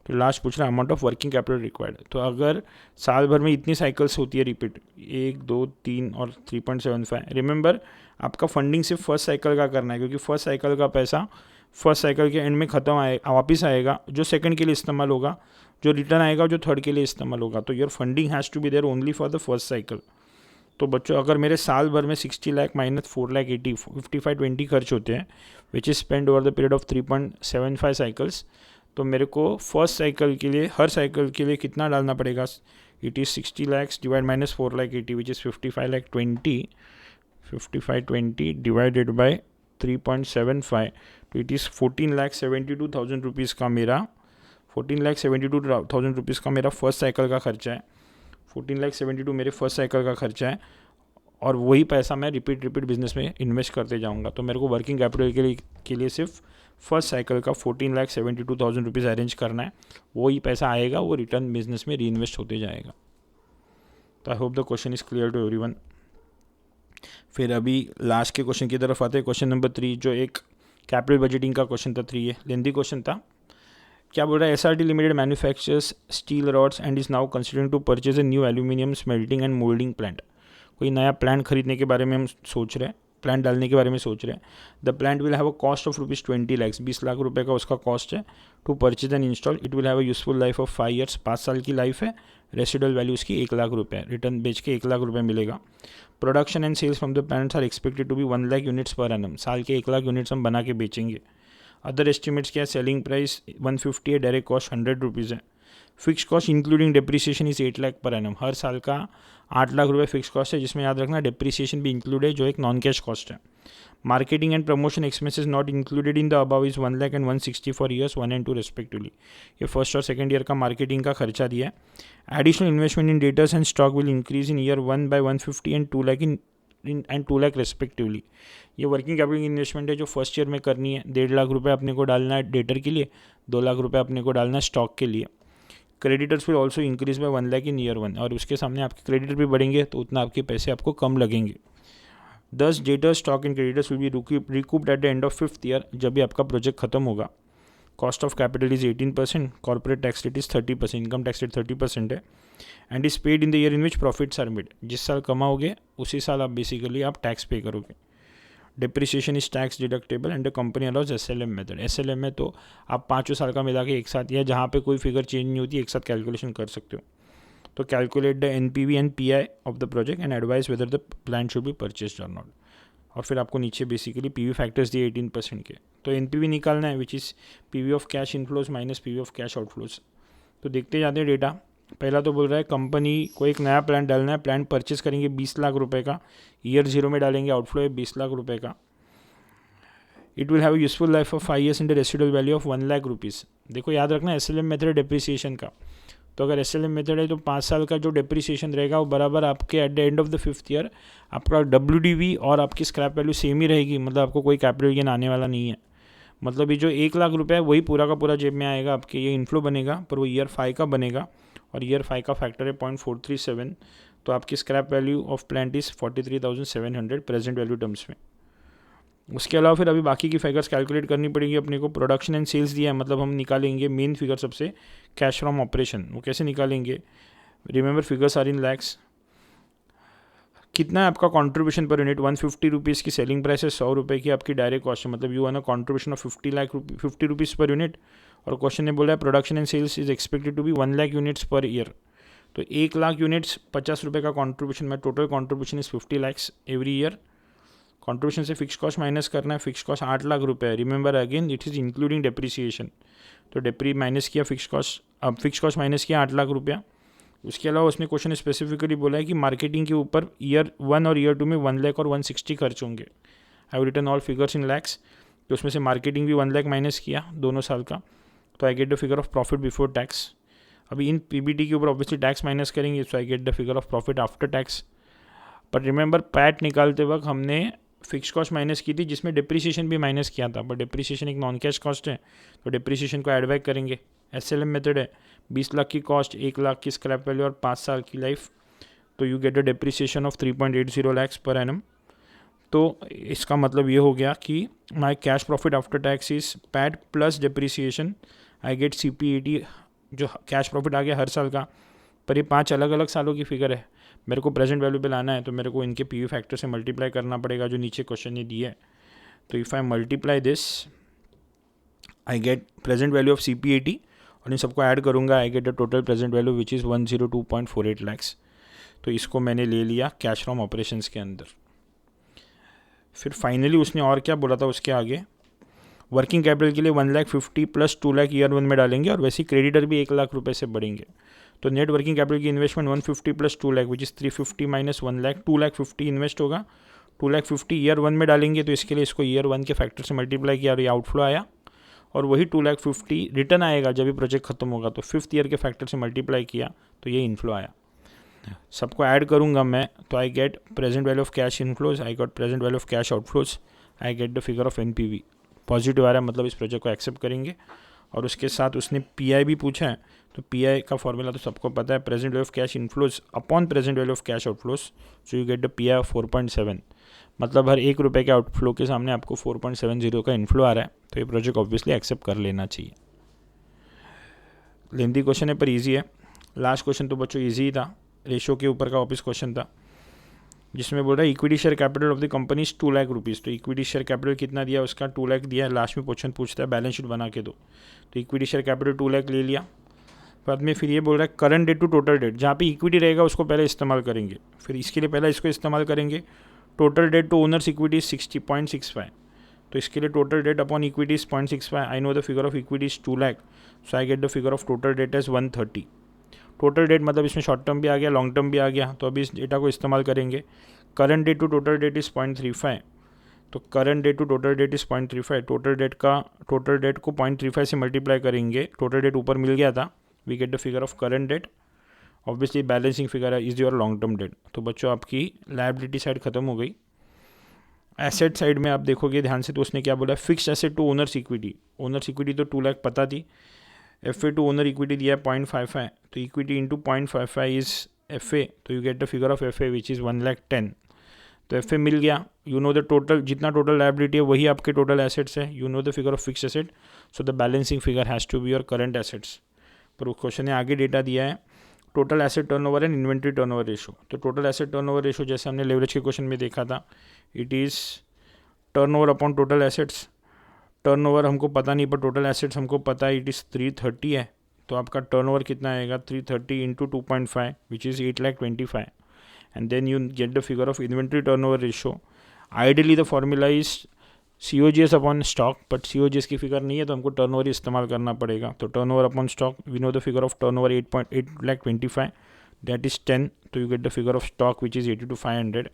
S1: तो लास्ट पूछ रहा amount of working capital required. तो अगर साल भर में इतनी साइकिल्स होती है रिपीट 1, 2, 3 और 3.75, रिमेंबर आपका फंडिंग सिर्फ फर्स्ट साइकिल का करना है, क्योंकि फर्स्ट साइकिल का पैसा फर्स्ट साइकिल के एंड में ख़त्म वापस आएगा, जो सेकंड के लिए इस्तेमाल होगा, जो रिटर्न आएगा जो थर्ड के लिए इस्तेमाल होगा. तो your funding has to be there only for the first cycle. तो बच्चों अगर मेरे साल भर में 60 लाख - 4,80,000 5520 खर्च होते हैं which is spend over the period of 3.75 cycles, तो मेरे को फर्स्ट साइकिल के लिए हर साइकिल के लिए कितना डालना पड़ेगा? It is 60 lakh divide minus 4,80,000 which is 55,20 divided by 3.75. तो इट इज़ 14,72,000 रुपीज़ का मेरा 14,72,000 रुपीज़ का मेरा फर्स्ट साइकिल का खर्चा है. 14,72,000 मेरे फर्स्ट साइकिल का खर्चा है और वही पैसा मैं रिपीट बिजनेस में इन्वेस्ट करते जाऊंगा. तो मेरे को वर्किंग कैपिटल के लिए सिर्फ फर्स्ट साइकिल का 14,72,000 रुपीज़ अरेंज करना है. वही पैसा आएगा, वो रिटर्न बिजनेस में री इन्वेस्ट होते जाएगा. तो I hope the question is clear to everyone. फिर अभी लास्ट के क्वेश्चन की तरफ आते हैं. क्वेश्चन नंबर 3 जो एक कैपिटल बजटिंग का क्वेश्चन था. 3 ये लेंदी क्वेश्चन था. क्या बोल रहा है? SRT limited manufactures steel rods and is now considering to purchase a new aluminium smelting and moulding plant. कोई नया प्लांट खरीदने के बारे में हम सोच रहे हैं, प्लांट डालने के बारे में सोच रहे हैं. The plant will have a cost of ₹20 lakh. 20 lakh रुपए का उसका कॉस्ट है to purchase and install. It will have a useful life of 5 years. 5 साल की लाइफ है. रेसिडुअल वैल्यू उसकी 1 लाख रुपये है. रिटर्न बेच के 1 लाख रुपये मिलेगा. Production and sales from the plants are expected to be 1 lakh units per annum. साल के 1 लाख यूनिट्स हम बना के बेचेंगे. अदर एस्टिमेट्स क्या है? सेलिंग प्राइस 150 है, डायरेक्ट कॉस्ट 100 रुपीज़ है. Fix cost including depreciation is 8 lakh per annum. हर साल का 8 लाख रुपये फिक्स कॉस्ट है, जिसमें याद रखना डेप्रिसिएशन भी इंक्लूड है जो एक नॉन कैश कॉस्ट है. Marketing and promotion expenses not included in the above is 1 lakh and 160 for years 1 and 2 respectively. ये फर्स्ट और सेकंड ईयर का मार्केटिंग का खर्चा दिया है. Additional investment in debtors and stock will increase in year 1 by 150 and 2 lakh and 2 lakh respectively. ये वर्किंग कैपिटल इन्वेस्टमेंट है जो फर्स्ट ईयर में करनी है. 1.5 लाख रुपये अपने को डालना है डेटर के लिए, 2 लाख रुपये अपने को डालना है स्टॉक के लिए. Creditors will also increase by 1 lakh in year 1. और उसके सामने आपके क्रेडिटर भी बढ़ेंगे तो उतना आपके पैसे आपको कम लगेंगे. 10 debtors stock and creditors will be recouped at the end of 5th year, जब भी आपका प्रोजेक्ट खत्म होगा. Cost of capital is 18%. Corporate tax rate is 30%. Income tax rate 30% है. And is paid in the year in which profits are made. जिस साल कमाओगे उसी साल आप बेसिकली आप टैक्स पे करोगे. Depreciation is tax deductible and the company allows SLM method. SLM में तो आप 5 साल का मिला के एक साथ, या जहाँ पे कोई फिगर चेंज नहीं होती, एक साथ कैलकुलेशन कर सकते हो. तो calculate the NPV and PI of the project and advise whether the plan should be purchased और नॉट. और फिर आपको नीचे बेसिकली पीवी फैक्टर्स दिए 18% के। तो एनपीवी निकालना है, which is PV of cash inflows minus PV of cash outflows. तो देखते जाते हैं डेटा। पहला तो बोल रहा है कंपनी को एक नया प्लान डालना है, प्लान परचेस करेंगे 20 लाख रुपए का, ईयर 0 में डालेंगे, आउटफ्लो है 20 लाख रुपए का। It will have useful life of 5 years in the residual value of 1 lakh rupees. देखो याद रखना एसएलएम मेथड डिप्रिसिएशन का, तो अगर एसएलएम मेथड है तो 5 साल का जो डिप्रिसिएशन रहेगा वो बराबर आपके eight the end of the 5th year आपका WDV और आपकी स्क्रैप वैल्यू सेम ही रहेगी, मतलब आपको कोई कैपिटल गेन आने वाला नहीं है। मतलब ये जो 1 लाख रुपये है वही पूरा का पूरा जेब में आएगा आपके, ये इनफ्लो बनेगा पर वो ईयर 5 का बनेगा, और ईयर 5 का फैक्टर है 0.437, तो आपकी scrap value of plant is 43,700 present value terms में। उसके अलावा फिर अभी बाकी की फिगर्स कैलकुलेट करनी पड़ेगी अपने को। प्रोडक्शन एंड सेल्स दिया है, मतलब हम निकालेंगे मेन फिगर सबसे कैश फ्रॉम ऑपरेशन। वो कैसे निकालेंगे, remember figures are in lakhs. कितना है आपका कंट्रीब्यूशन पर यूनिट, 150 रुपीज़ की सेलिंग प्राइस है, 100 रुपये की आपकी डायरेक्ट कॉस्ट है, मतलब you are contribution of 50 rupees per unit. और क्वेश्चन ने बोला है production and sales is expected to be 1 lakh units per year. तो 1 लाख यूनिट्स 50 रुपये का कॉन्ट्रीब्यूशन में, total contribution is 50 lakhs every year. Contribution से फिक्स कॉस्ट माइनस करना है, फिक्स कॉस्ट 8 लाख रुपये है। Remember again it is including depreciation, तो डेप्री माइनस किया फिक्स कॉस्ट, अब फिक्स कॉस्ट माइनस किया 8 लाख रुपया। उसके अलावा उसने क्वेश्चन स्पेसिफिकली बोला है कि मार्केटिंग के ऊपर ईयर 1 और ईयर 2 में 1 लाख और 160 खर्च होंगे। I have written all figures in lakhs, तो उसमें से मार्केटिंग भी 1 लाख माइनस किया दोनों साल का, तो I get the figure of profit before tax. अभी इन पीबीटी के ऊपर ऑब्वियसली टैक्स माइनस करेंगे, so I get the figure of profit after tax. But remember PAT निकालते वक्त हमने फिक्स कॉस्ट माइनस की थी जिसमें डिप्रिसिएशन भी माइनस किया था, बट डिप्रिसिएशन एक नॉन कैश कॉस्ट है, तो डिप्रिसिएशन को एड बैक करेंगे। एसएलएम मेथड है, 20 लाख की कॉस्ट, 1 लाख की स्क्रैप वैल्यू और 5 साल की लाइफ, तो you get a depreciation of 3.80 lakhs per annum. तो इसका मतलब ये हो गया कि माई cash profit after tax is PAT plus depreciation, I get CPET, जो कैश प्रॉफिट आ गया हर साल का। पर ये 5 अलग अलग सालों की फिगर है, मेरे को प्रेजेंट वैल्यू पे लाना है, तो मेरे को इनके पीवी फैक्टर से मल्टीप्लाई करना पड़ेगा जो नीचे क्वेश्चन ने दिया है। तो if I multiply this I get present value of CPET, और इन सबको ऐड करूँगा आई get the total present value which is 102.48 lakhs। तो इसको मैंने ले लिया कैश फ्रॉम ऑपरेशंस के अंदर। फिर फाइनली उसने और क्या बोला था उसके आगे, वर्किंग कैपिटल के लिए 1,50,000 प्लस 2 लाख ईयर 1 में डालेंगे, और वैसे क्रेडिटर भी 1 लाख रुपये से बढ़ेंगे। तो नेट वर्किंग कैपिटल की investment 150 plus 2 lakh which is 350 minus 1 lakh, 2,50,000 invest होगा, 2,50,000 ईयर 1 में डालेंगे, तो इसके लिए इसको ईयर 1 के फैक्टर से मल्टीप्लाई किया और ये आउटफ्लो आया, और वही 2,50,000 रिटर्न आएगा जब भी प्रोजेक्ट खत्म होगा, तो 5th ईयर के फैक्टर से मल्टीप्लाई किया तो ये इनफ्लो आया। सबको ऐड करूँगा मैं, तो I get present value of cash inflows, I got present value of cash outflows, I get the figure of NPV। Positive आ रहा है मतलब इस प्रोजेक्ट को एक्सेप्ट करेंगे। और उसके साथ उसने PI भी पूछा है, तो PI का फॉर्मूला तो सबको पता है, present value of cash inflows upon present value of cash outflows, so you get the PI of 4.7, मतलब हर 1 रुपये के आउटफ्लो के सामने आपको 4.70 का इनफ्लो आ रहा है, तो ये प्रोजेक्ट ऑब्वियसली एक्सेप्ट कर लेना चाहिए। लेंथी क्वेश्चन है पर ईजी है। लास्ट क्वेश्चन तो बच्चों ईजी ही था, रेशो के ऊपर का वापस क्वेश्चन था, जिसमें बोल रहा है equity share capital of the company is 2 lakh rupees. तो इक्विटी शेयर कैपिटल कितना दिया उसका 2 लाख दिया है। लास्ट में क्वेश्चन पूछता है बैलेंस शीट बना के दो, तो इक्विटी शेयर कैपिटल 2 लाख ले लिया। बाद में फिर ये बोल रहा है current debt to total debt, जहाँ पे इक्विटी रहेगा उसको पहले इस्तेमाल करेंगे, फिर इसके लिए पहले इसको इस्तेमाल करेंगे। Total debt to owners equity 60.65, तो इसके लिए total debt upon equity is 0.65। I know the figure of equity is 2 lakh, so I get the figure of total debt as 130। Total debt मतलब इसमें शॉर्ट टर्म भी आ गया, लॉन्ग टर्म भी आ गया, तो अभी इस डेटा को इस्तेमाल करेंगे। Current debt to total debt is 0.35, तो current debt to total debt is 0.35। Total debt को 0.35 से मल्टीप्लाई करेंगे, टोटल डेट ऊपर मिल गया था, we get the figure of current debt. Obviously balancing figure है is your long term debt. तो बच्चों आपकी लायबिलिटी साइड खत्म हो गई। एसेट साइड में आप देखोगे ध्यान से, तो उसने क्या बोला, fix asset to owners equity. Owners equity तो 2 लाख पता थी, FA टू ओनर इक्विटी दिया है 0.55, तो इक्विटी इंटू 0.55 इज FA, तो you get the figure of FA which is 1,10,000। तो FA मिल गया। यू नो द टोटल, जितना टोटल लायबिलिटी है वही आपके टोटल एसेट्स है। You know the figure of fix asset, so the balancing figure has to be your current assets. पर उस क्वेश्चन ने आगे डेटा दिया है total asset turnover and inventory turnover ratio. तो टोटल एसेट टर्नओवर रेशो जैसे हमने लेवरेज के क्वेश्चन में देखा था, it is turnover upon total assets. Turnover हमको पता नहीं, पर टोटल एसेट्स हमको पता है, इट इज़ 330 है, तो आपका टर्नओवर कितना आएगा 330 into 2.5 which is 8,25,000। And then you get the figure of inventory turnover ratio. Ideally the formula is COGS upon stock, but COGS की फिगर नहीं है तो हमको टर्नओवर इस्तेमाल करना पड़ेगा. तो turnover upon stock, we know the figure of turnover 8.825, that is 10. तो you get the figure of stock which is 80 to 500.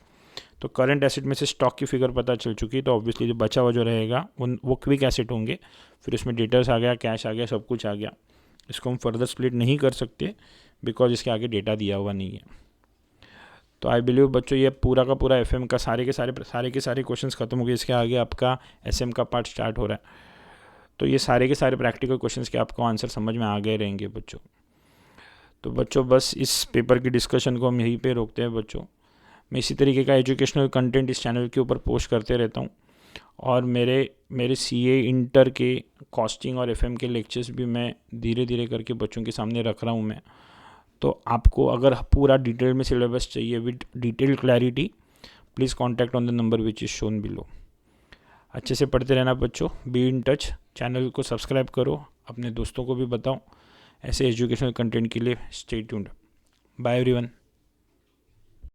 S1: तो करंट एसेट में से स्टॉक की फिगर पता चल चुकी है, तो ऑब्वियसली जो बचा हुआ जो रहेगा वो क्विक एसेट होंगे. फिर उसमें डेटर्स आ गया, कैश आ गया, सब कुछ आ गया. इसको हम फर्दर स्प्लिट नहीं कर सकते बिकॉज इसके आगे डेटा दिया हुआ नहीं है. तो आई बिलीव बच्चों ये पूरा का पूरा FM का सारे के सारे क्वेश्चंस खत्म हो गए. इसके आगे आपका SM का पार्ट स्टार्ट हो रहा है. तो ये सारे के सारे प्रैक्टिकल क्वेश्चंस के आपको आंसर समझ में आ गए रहेंगे बच्चों. तो बच्चों बस इस पेपर की डिस्कशन को हम यहीं पे रोकते हैं बच्चों. मैं इसी तरीके का एजुकेशनल कंटेंट इस चैनल के ऊपर पोस्ट करते रहता हूँ. और मेरे CA इंटर के कॉस्टिंग और FM के लेक्चर्स भी मैं धीरे धीरे करके बच्चों के सामने रख रहा हूँ मैं. तो आपको अगर पूरा डिटेल में सिलेबस चाहिए with detail clarity, please contact on the number which is shown below. अच्छे से पढ़ते रहना बच्चों, बी इन टच. चैनल को सब्सक्राइब करो, अपने दोस्तों को भी बताओ ऐसे एजुकेशनल कंटेंट के लिए. Stay tuned. Bye everyone.